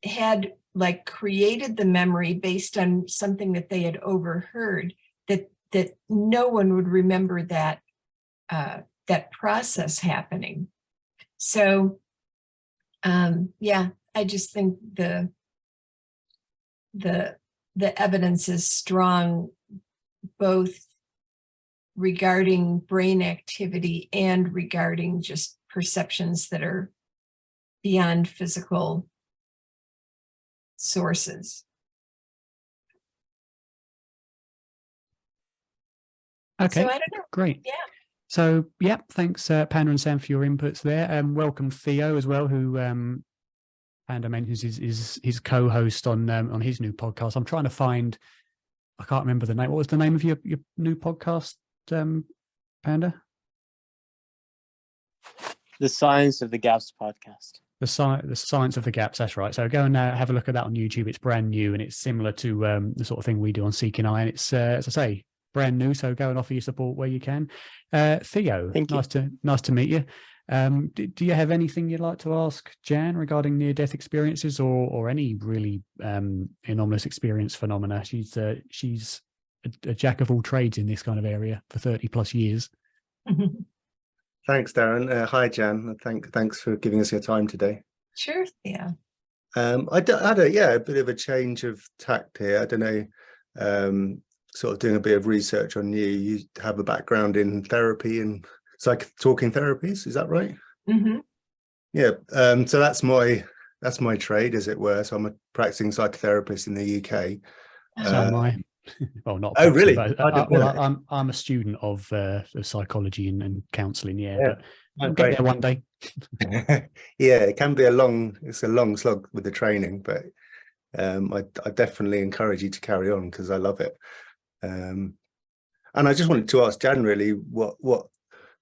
had like created the memory based on something that they had overheard, that no one would remember that process happening. So yeah, I just think the evidence is strong, both regarding brain activity and regarding just perceptions that are beyond physical sources. Okay, so I don't know. Great. Yeah. So, yeah, thanks, Panda and Sam, for your inputs there. Welcome Theo as well, who Panda mentions is his co-host on his new podcast. I'm trying to find, I can't remember the name. What was the name of your new podcast, Panda? The Science of the Gaps podcast. The Science of the Gaps, that's right. So go and have a look at that on YouTube. It's brand new, and it's similar to the sort of thing we do on Seek and I. And it's, as I say, brand new. So go and offer your support where you can. Theo, nice to meet you. Do you have anything you'd like to ask Jan regarding near-death experiences, or any really anomalous experience phenomena? She's a jack of all trades in this kind of area for 30 plus years. Thanks, Darren. Hi, Jan. Thanks for giving us your time today. Sure. Yeah. I had a bit of a change of tact here. I don't know, sort of doing a bit of research on you. You have a background in therapy and talking therapies. Is that right? Mm-hmm. Yeah. So that's my trade, as it were. So I'm a practicing psychotherapist in the UK. So am I. Well, not Oh, approximately, really? but I'm a student of psychology and counselling. Yeah, but I'll get there one day. Yeah, it can be it's a long slog with the training, but I definitely encourage you to carry on because I love it. And I just wanted to ask Jan really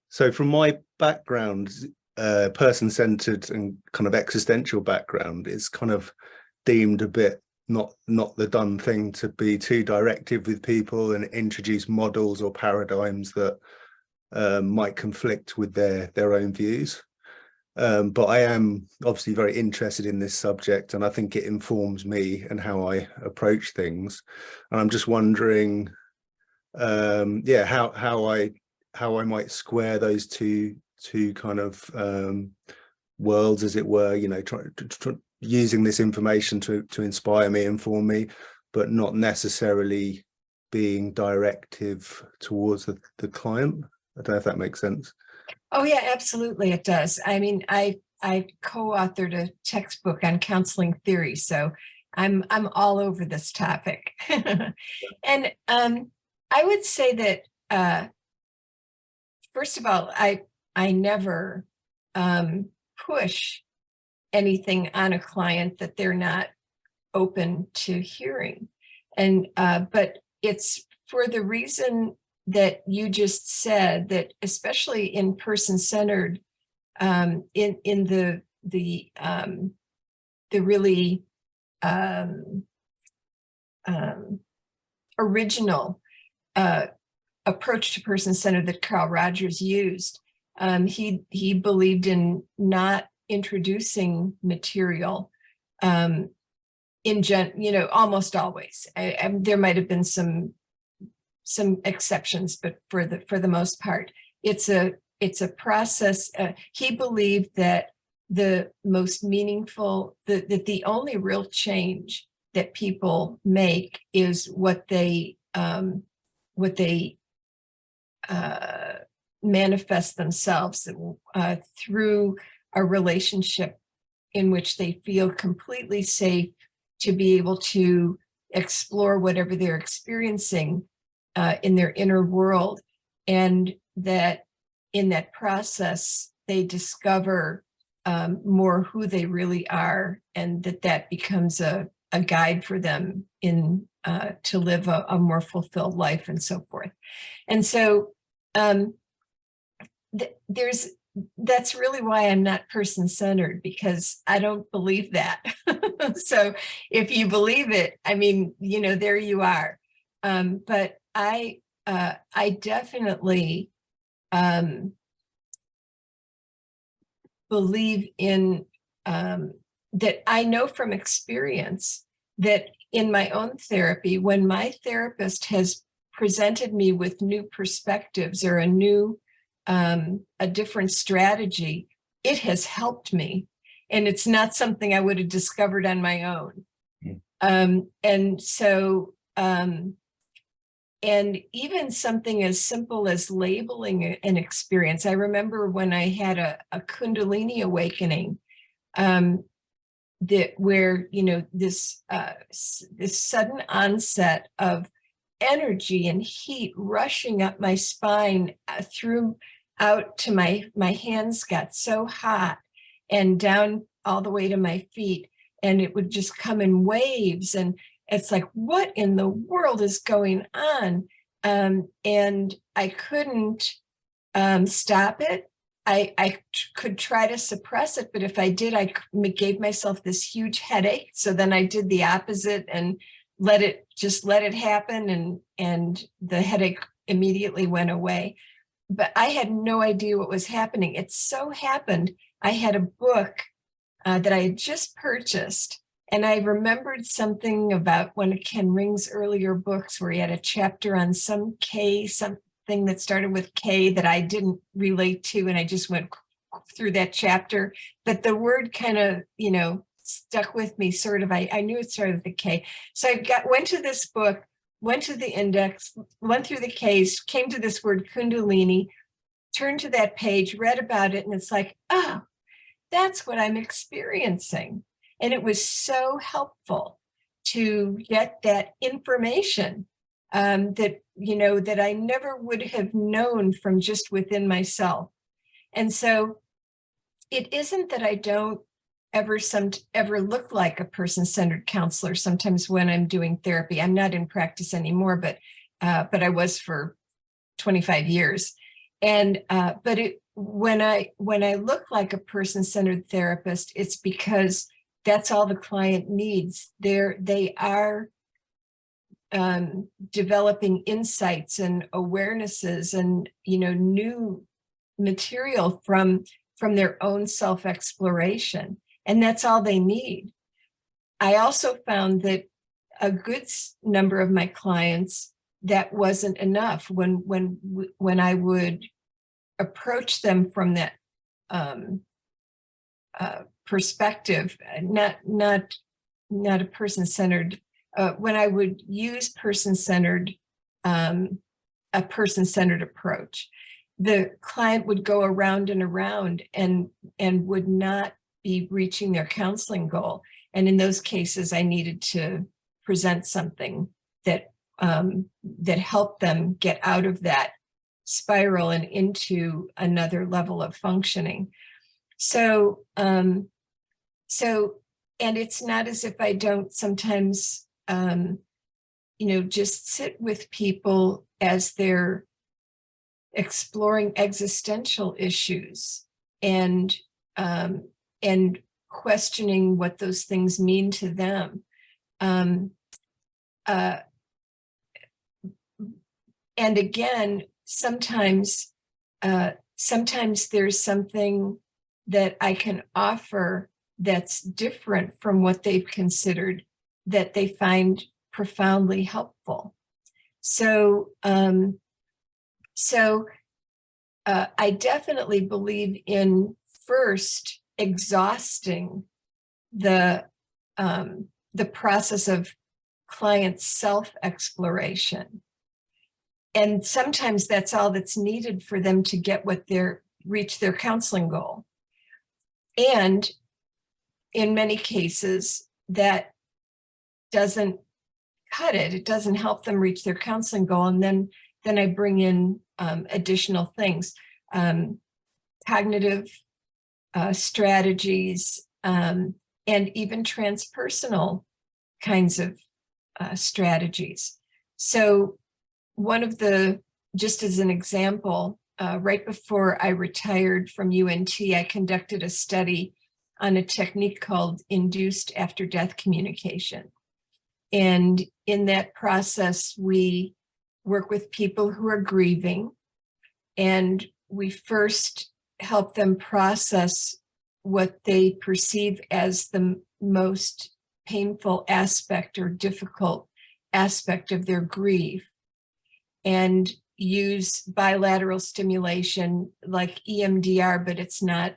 so from my background, person-centered and kind of existential background, it's kind of deemed a bit not the done thing to be too directive with people and introduce models or paradigms that might conflict with their own views. But I am obviously very interested in this subject, and I think it informs me and how I approach things. And I'm just wondering, how I might square those two kind of worlds, as it were. You know, using this information to inspire me, inform me, but not necessarily being directive towards the client. I don't know if that makes sense. Oh yeah, absolutely it does. I mean, I co-authored a textbook on counseling theory, so I'm all over this topic. And I would say that first of all, I never push anything on a client that they're not open to hearing. And but it's for the reason that you just said, that especially in person-centered, in the really original approach to person-centered that Carl Rogers used, he believed in not introducing material almost always. There might have been some exceptions, but for the most part, it's a process. He believed that the most meaningful, that the only real change that people make is what they manifest themselves through a relationship in which they feel completely safe to be able to explore whatever they're experiencing in their inner world, and that in that process they discover more who they really are, and that becomes a guide for them in to live a more fulfilled life and so forth. And so that's really why I'm not person-centered, because I don't believe that. So if you believe it, I mean, there you are. But I definitely believe in that. I know from experience that in my own therapy, when my therapist has presented me with new perspectives or a different strategy, it has helped me. And it's not something I would have discovered on my own. And so, and even something as simple as labeling an experience. I remember when I had a Kundalini awakening, where this sudden onset of energy and heat rushing up my spine out to my hands got so hot, and down all the way to my feet, and it would just come in waves, and it's like, what in the world is going on? And I couldn't stop it. I could try to suppress it, but if I did, I gave myself this huge headache. So then I did the opposite and let it happen, and the headache immediately went away. But I had no idea what was happening. It so happened I had a book that I had just purchased, and I remembered something about one of Ken Ring's earlier books where he had a chapter on something that started with K that I didn't relate to, and I just went through that chapter. But the word kind of, stuck with me, sort of. I knew it started with a K. So I went to this book, went to the index, went through the Ks, came to this word Kundalini, turned to that page, read about it, and it's like, oh, that's what I'm experiencing. And it was so helpful to get that information that, that I never would have known from just within myself. And so it isn't that I don't ever look like a person-centered counselor. Sometimes when I'm doing therapy, I'm not in practice anymore, but I was for 25 years. And when I look like a person-centered therapist, it's because that's all the client needs. They are developing insights and awarenesses and new material from their own self-exploration, and that's all they need. I also found that a good number of my clients, that wasn't enough. When I would approach them from that perspective, not a person-centered. When I would use person-centered, a person-centered approach, the client would go around and around and would not be reaching their counseling goal. And in those cases, I needed to present something that helped them get out of that spiral and into another level of functioning. So, and it's not as if I don't sometimes, just sit with people as they're exploring existential issues and questioning what those things mean to them. And again, sometimes there's something that I can offer that's different from what they've considered, that they find profoundly helpful. So I definitely believe in first exhausting the process of client self-exploration. And sometimes that's all that's needed for them to reach their counseling goal. And in many cases, that doesn't cut it. It doesn't help them reach their counseling goal. And then I bring in additional things, cognitive strategies, and even transpersonal kinds of strategies. So just as an example, right before I retired from UNT, I conducted a study on a technique called induced after-death communication. And in that process, we work with people who are grieving, and we first help them process what they perceive as the most painful aspect or difficult aspect of their grief, and use bilateral stimulation like EMDR, but it's not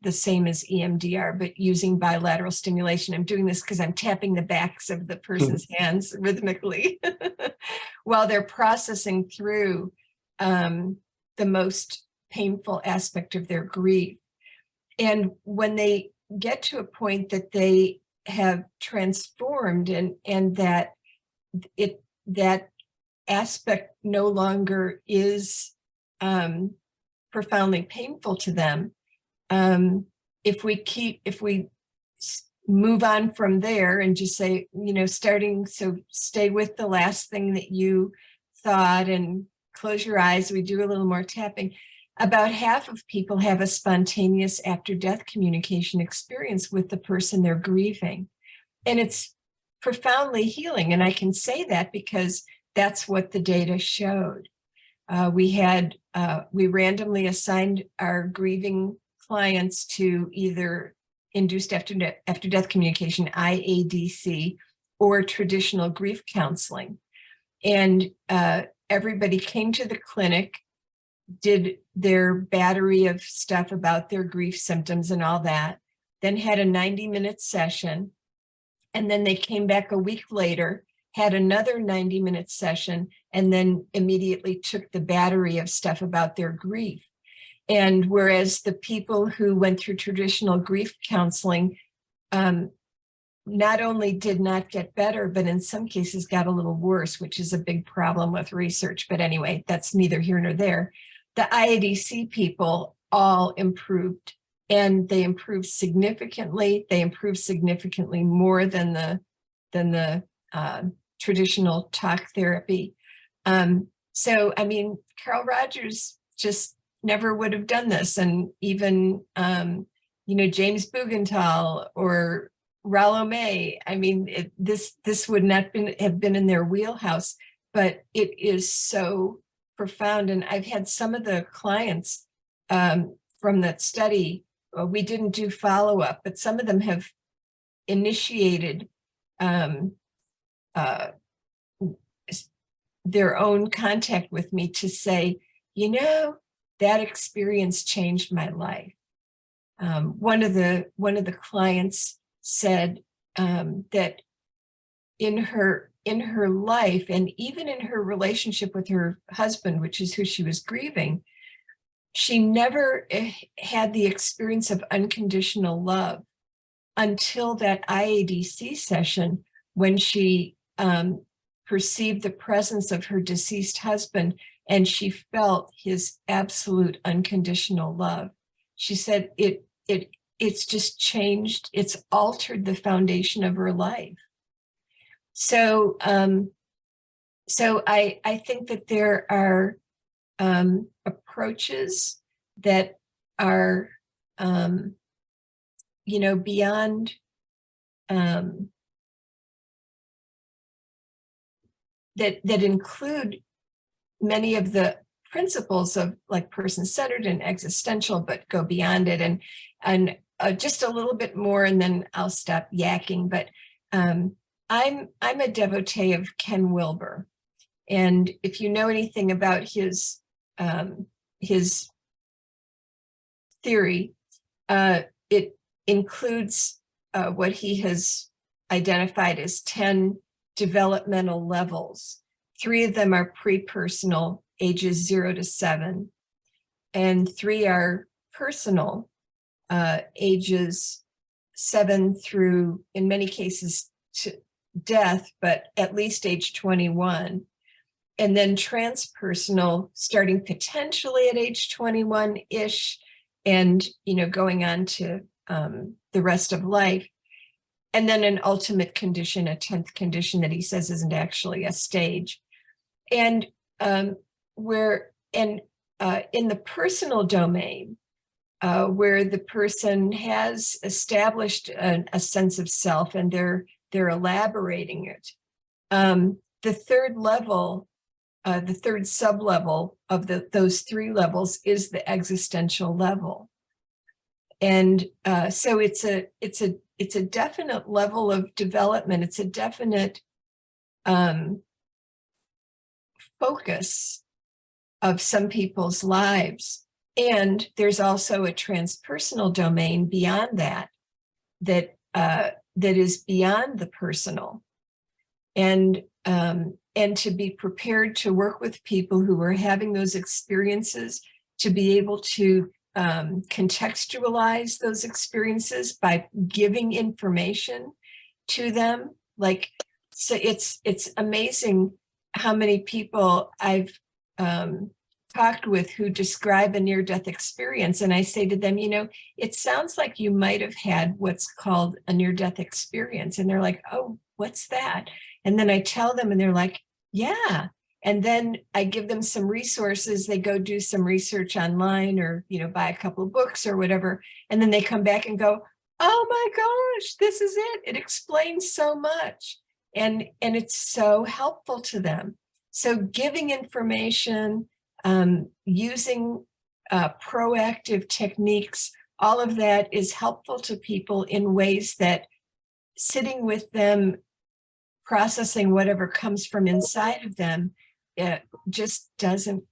the same as EMDR, but using bilateral stimulation. I'm doing this because I'm tapping the backs of the person's hands rhythmically while they're processing through the most painful aspect of their grief. And when they get to a point that they have transformed and that aspect no longer is profoundly painful to them, if we move on from there and just say, so stay with the last thing that you thought and close your eyes, we do a little more tapping. About half of people have a spontaneous after-death communication experience with the person they're grieving. And it's profoundly healing. And I can say that because that's what the data showed. We randomly assigned our grieving clients to either induced after-death communication, IADC, or traditional grief counseling. And everybody came to the clinic, did their battery of stuff about their grief symptoms and all that, then had a 90-minute session. And then they came back a week later, had another 90-minute session, and then immediately took the battery of stuff about their grief. And whereas the people who went through traditional grief counseling not only did not get better, but in some cases got a little worse, which is a big problem with research. But anyway, that's neither here nor there. The IADC people all improved, and they improved significantly. They improved significantly more than the traditional talk therapy. So, I mean, Carl Rogers just never would have done this. And even, James Bugenthal or Rollo May, I mean, this would not have been in their wheelhouse, but it is so profound. And I've had some of the clients from that study, we didn't do follow-up, but some of them have initiated their own contact with me to say, that experience changed my life. One of the clients said that in her life, and even in her relationship with her husband, which is who she was grieving, she never had the experience of unconditional love until that IADC session, when she perceived the presence of her deceased husband, and she felt his absolute unconditional love. She said it's just changed, it's altered the foundation of her life. So I think that there are approaches that are beyond that include many of the principles of like person-centered and existential, but go beyond it, and just a little bit more, and then I'll stop yakking. But I'm a devotee of Ken Wilber, and if you know anything about his theory, it includes what he has identified as 10 developmental levels. 3 of them are pre-personal, ages 0 to 7, and 3 are personal, ages 7 through, in many cases, to death, but at least age 21. And then transpersonal, starting potentially at age 21-ish, and going on to the rest of life. And then an ultimate condition, a 10th condition that he says isn't actually a stage. And in the personal domain, where the person has established a sense of self and they're elaborating it, the third level, the third sub-level of those 3 levels is the existential level. And so it's a definite level of development. It's a definite focus of some people's lives. And there's also a transpersonal domain beyond that is beyond the personal. And to be prepared to work with people who are having those experiences, to be able to contextualize those experiences by giving information to them. Like, so it's amazing how many people I've talked with who describe a near-death experience, and I say to them, it sounds like you might have had what's called a near-death experience, and they're like, oh, what's that? And then I tell them, and they're like, yeah. And then I give them some resources. They go do some research online, or buy a couple of books or whatever, and then they come back and go, oh my gosh, this is it. It explains so much, and it's so helpful to them. So giving information, using proactive techniques, all of that is helpful to people in ways that sitting with them, processing whatever comes from inside of them, it just doesn't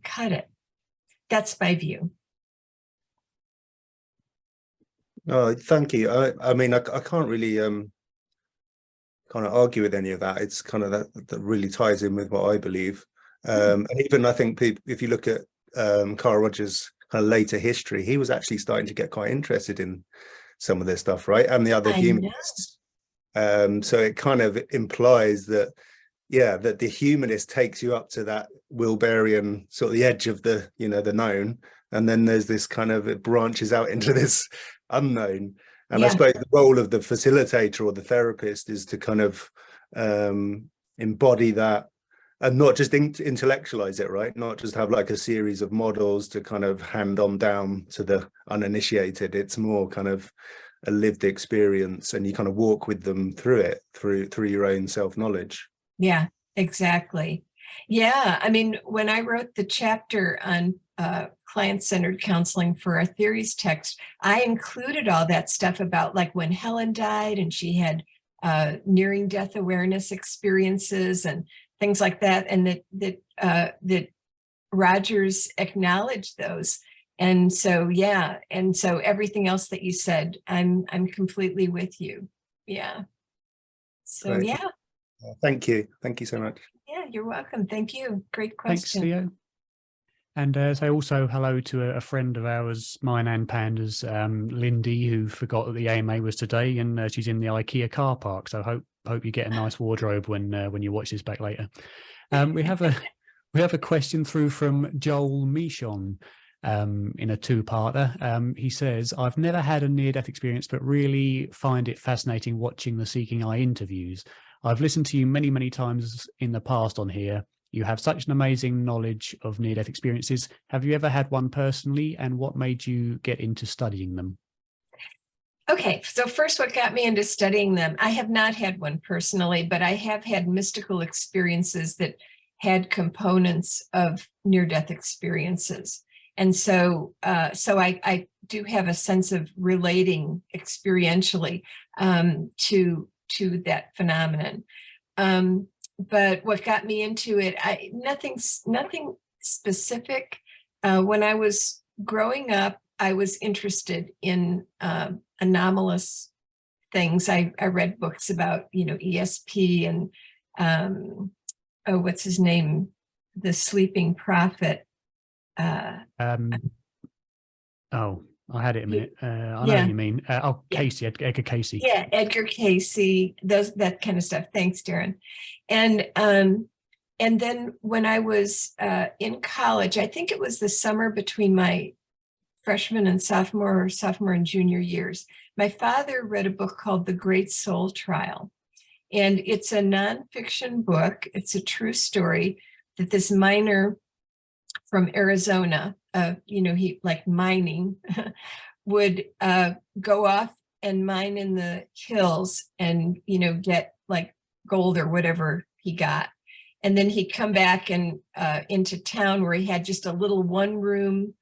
cut it. That's my view. Oh, thank you. I mean, I can't really kind of argue with any of that. It's kind of that really ties in with what I believe. And even I think if you look at Carl Rogers' kind of later history, he was actually starting to get quite interested in some of this stuff, right? And the other humanists. So it kind of implies that, yeah, that the humanist takes you up to that Wilberian sort of the edge of the, you know, the known, and then there's this kind of, it branches out into this unknown. And I Yeah. suppose the role of the facilitator or the therapist is to kind of embody that, and not just intellectualize it, right? Not just have like a series of models to kind of hand on down to the uninitiated. It's more kind of a lived experience, and you kind of walk with them through it, through your own self-knowledge. Yeah, exactly. Yeah, I mean, when I wrote the chapter on client-centered counseling for our theories text, I included all that stuff about like when Helen died and she had nearing death awareness experiences and things like that, and that Rogers acknowledged those. And so, yeah, and so everything else that you said, I'm completely with you. Yeah. So, Great. yeah. Thank you so much. Yeah, you're welcome. Thank you. Great Thanks, question. Theo. And say also hello to a friend of ours, mine and Panda's, Lindy, who forgot that the AMA was today, and she's in the IKEA car park. So hope you get a nice wardrobe when you watch this back later. We have a question through from Joel Michon in a two-parter. He says, "I've never had a near-death experience, but really find it fascinating watching the Seeking Eye interviews. I've listened to you many, many times in the past on here. You have such an amazing knowledge of near-death experiences. Have you ever had one personally, and what made you get into studying them?" Okay, so first, what got me into studying them? I have not had one personally, but I have had mystical experiences that had components of near-death experiences. And so I do have a sense of relating experientially to that phenomenon. But what got me into it, nothing specific. When I was growing up, I was interested in anomalous things. I read books about, ESP and what's his name, the sleeping prophet. I had it a minute. I know what you mean. Casey, Edgar Casey. Yeah, Edgar Casey, that kind of stuff. Thanks, Darren. And then when I was in college, I think it was the summer between my freshman and sophomore and junior years, my father read a book called The Great Soul Trial. And it's a nonfiction book. It's a true story that this miner from Arizona, he like mining, would go off and mine in the hills and, get like gold or whatever he got. And then he'd come back and into town where he had just a little one-room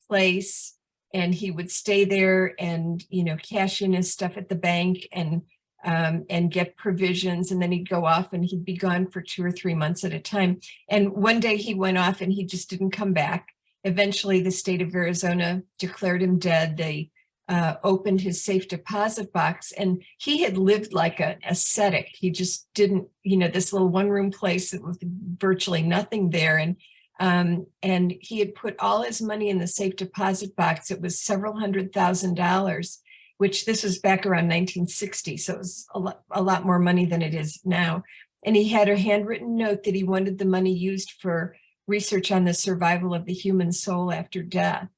place, and he would stay there and, cash in his stuff at the bank and get provisions. And then he'd go off and he'd be gone for 2 or 3 months at a time. And one day he went off and he just didn't come back. Eventually, the state of Arizona declared him dead. They opened his safe deposit box, and he had lived like an ascetic. He just didn't, this little one-room place with virtually nothing there. And he had put all his money in the safe deposit box. It was several $100,000, which this was back around 1960. So it was a lot more money than it is now. And he had a handwritten note that he wanted the money used for research on the survival of the human soul after death.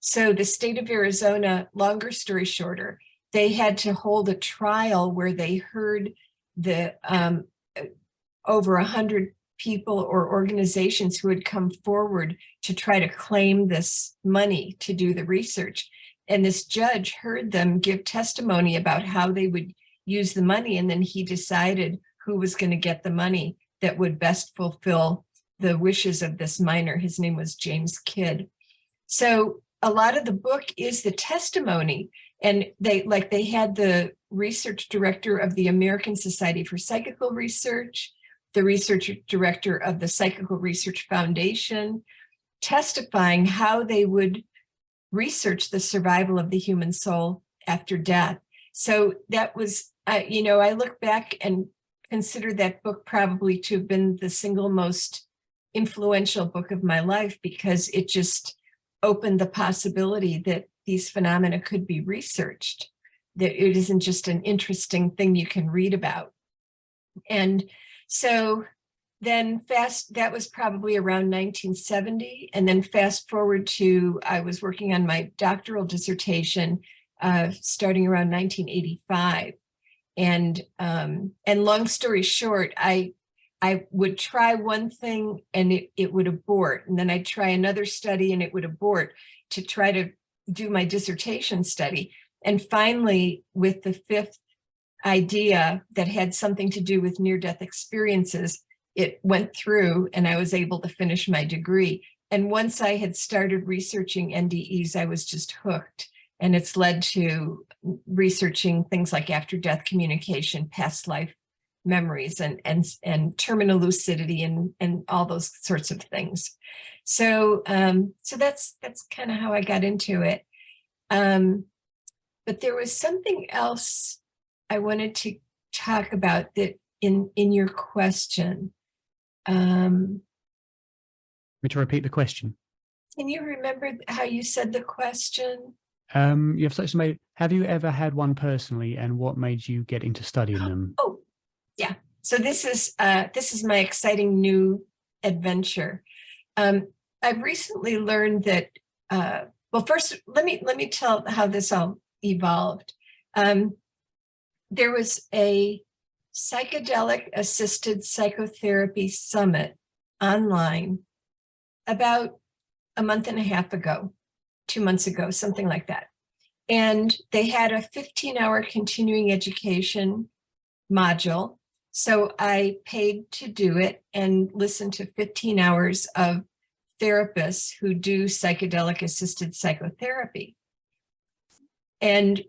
So the state of Arizona, longer story shorter, they had to hold a trial where they heard the over 100 people or organizations who had come forward to try to claim this money to do the research. And this judge heard them give testimony about how they would use the money, and then he decided who was going to get the money that would best fulfill the wishes of this miner. His name was James Kidd. So a lot of the book is the testimony, and they had the research director of the American Society for Psychical Research, the research director of the Psychical Research Foundation, testifying how they would research the survival of the human soul after death. So that was, I look back and consider that book probably to have been the single most influential book of my life, because it just opened the possibility that these phenomena could be researched. it isn't just an interesting thing you can read about. And so then that was probably around 1970. And then fast forward to, I was working on my doctoral dissertation starting around 1985. And long story short, I would try one thing and it would abort. And then I'd try another study and it would abort to try to do my dissertation study. And finally, with the fifth idea that had something to do with near-death experiences, it went through and I was able to finish my degree. And once I had started researching NDEs, I was just hooked. And it's led to researching things like after-death communication, past life memories, and terminal lucidity, and all those sorts of things. So that's kind of how I got into it. But there was something else I wanted to talk about that in your question. Me to repeat the question. Can you remember how you said the question? You have such a. Have you ever had one personally, and what made you get into studying them? Oh, yeah. So this is my exciting new adventure. I've recently learned that. Well, first, let me tell how this all evolved. There was a psychedelic assisted psychotherapy summit online about a month and a half ago, 2 months ago, something like that. And they had a 15-hour continuing education module. So I paid to do it and listened to 15 hours of therapists who do psychedelic assisted psychotherapy. And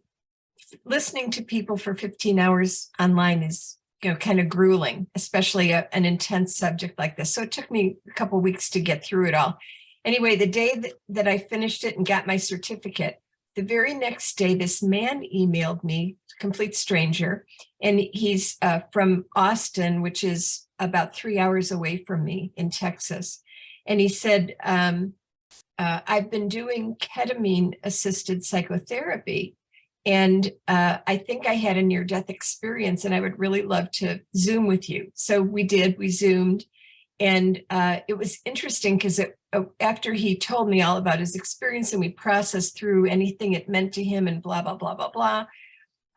listening to people for 15 hours online is, kind of grueling, especially an intense subject like this. So it took me a couple of weeks to get through it all. Anyway, the day that I finished it and got my certificate, the very next day, this man emailed me, complete stranger, and he's from Austin, which is about 3 hours away from me in Texas. And he said, I've been doing ketamine assisted psychotherapy, and I think I had a near-death experience, and I would really love to Zoom with you. So we Zoomed, and it was interesting because after he told me all about his experience and we processed through anything it meant to him and blah, blah, blah, blah, blah,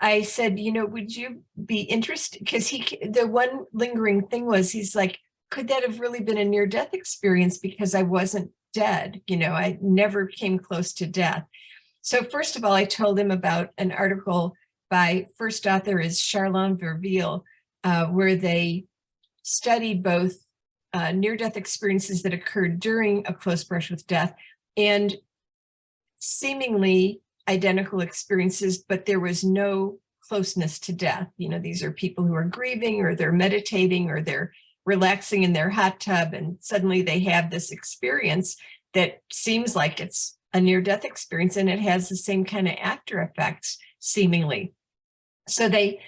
I said, would you be interested? Because the one lingering thing was, he's like, could that have really been a near-death experience? Because I wasn't dead. I never came close to death. So first of all, I told him about an article by, first author is Charlene Verville, where they studied both near-death experiences that occurred during a close brush with death and seemingly identical experiences, but there was no closeness to death. These are people who are grieving, or they're meditating, or they're relaxing in their hot tub, and suddenly they have this experience that seems like it's a near-death experience, and it has the same kind of after effects, seemingly. So they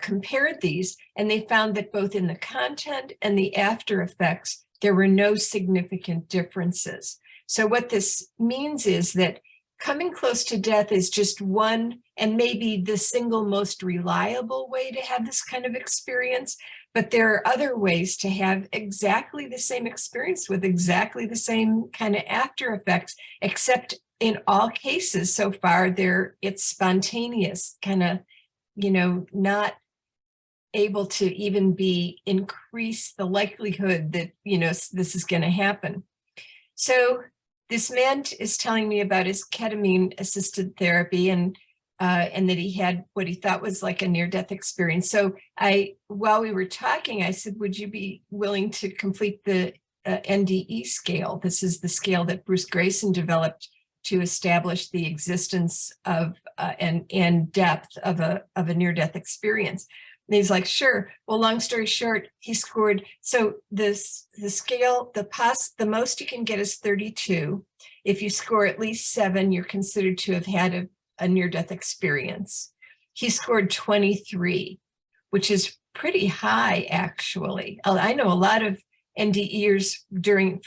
compared these, and they found that both in the content and the after effects, there were no significant differences. So what this means is that coming close to death is just one, and maybe the single most reliable way to have this kind of experience, but there are other ways to have exactly the same experience with exactly the same kind of after effects, except in all cases so far, it's spontaneous, kind of, not able to even increase the likelihood that, this is going to happen. So this man is telling me about his ketamine assisted therapy, and that he had what he thought was like a near-death experience. So while we were talking, I said, would you be willing to complete the NDE scale? This is the scale that Bruce Grayson developed to establish the existence of and depth of a near-death experience. And he's like, sure. Well, long story short, he scored. So the scale, the most you can get is 32. If you score at least 7, you're considered to have had a near-death experience. He scored 23, which is pretty high, actually. I know a lot of NDEs during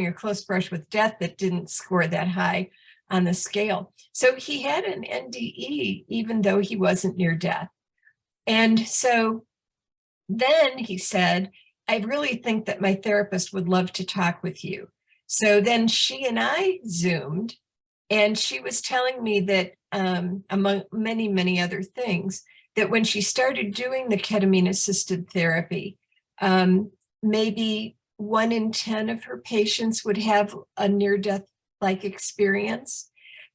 a close brush with death that didn't score that high. on the scale. So he had an NDE, even though he wasn't near death. And so then he said, I really think that my therapist would love to talk with you. So then she and I Zoomed, and she was telling me that among many, many other things, that when she started doing the ketamine-assisted therapy, maybe 1 in 10 of her patients would have a near-death-like experience.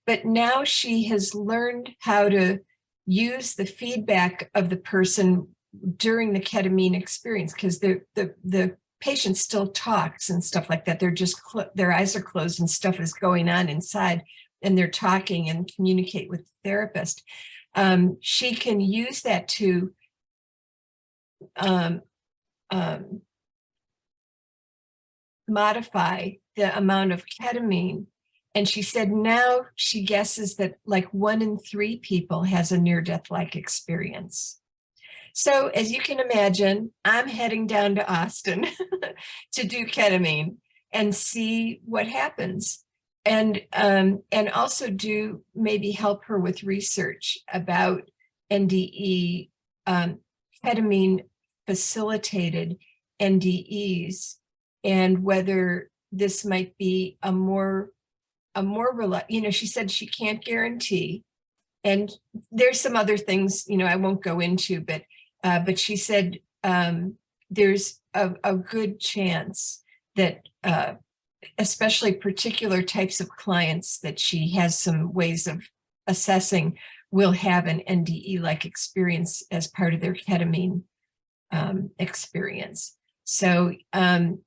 But now she has learned how to use the feedback of the person during the ketamine experience, because the patient still talks and stuff like that. They're just, their eyes are closed and stuff is going on inside, and they're talking and communicate with the therapist. She can use that to modify the amount of ketamine. And she said now she guesses that like 1 in 3 people has a near-death-like experience. So as you can imagine, I'm heading down to Austin to do ketamine and see what happens. And also do maybe help her with research about NDE, ketamine facilitated NDEs, and whether this might be a more she said she can't guarantee, and there's some other things I won't go into, but she said there's a good chance that especially particular types of clients that she has some ways of assessing will have an NDE-like experience as part of their ketamine experience. So, I'm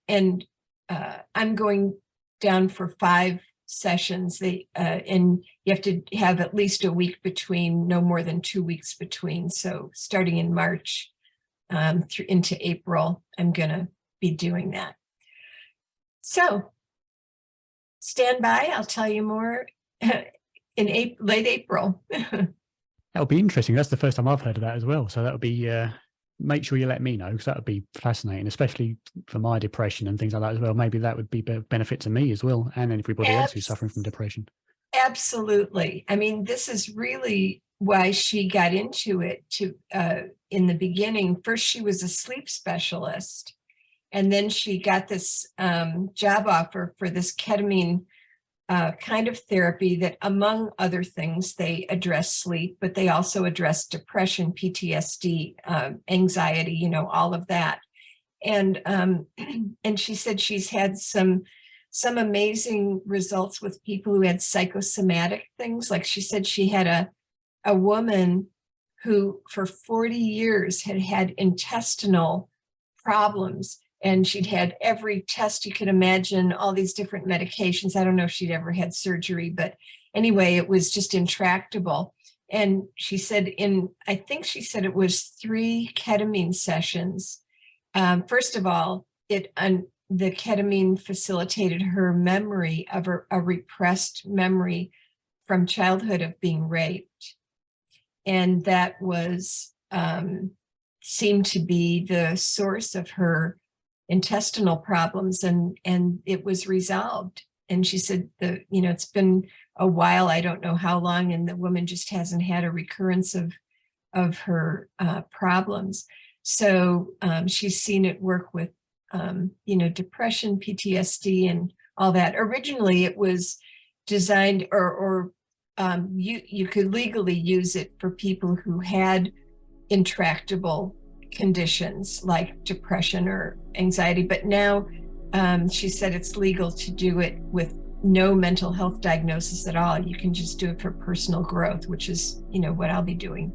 going down for 5 sessions. And you have to have at least a week between, no more than 2 weeks between. So starting in March into April, I'm going to be doing that. So stand by. I'll tell you more in late April. That'll be interesting. That's the first time I've heard of that as well. So that'll be, make sure you let me know, because that would be fascinating, especially for my depression and things like that as well. Maybe that would be a benefit to me as well, and everybody else who's suffering from depression. Absolutely. I mean, this is really why she got into it in the beginning. First, she was a sleep specialist, and then she got this job offer for this ketamine kind of therapy that, among other things, they address sleep, but they also address depression, PTSD, anxiety, all of that. And she said she's had some amazing results with people who had psychosomatic things. Like she said she had a woman who for 40 years had had intestinal problems, and she'd had every test you could imagine, all these different medications. I don't know if she'd ever had surgery, but anyway, it was just intractable. And she said I think she said it was 3 ketamine sessions. First of all, the ketamine facilitated her memory of a repressed memory from childhood of being raped. And that was, seemed to be the source of her intestinal problems, and it was resolved. And she said it's been a while, I don't know how long, and the woman just hasn't had a recurrence of her problems. So she's seen it work with depression, PTSD, and all that. Originally it was designed, or you could legally use it for people who had intractable conditions like depression or anxiety, but now she said it's legal to do it with no mental health diagnosis at all. You can just do it for personal growth, which is what I'll be doing.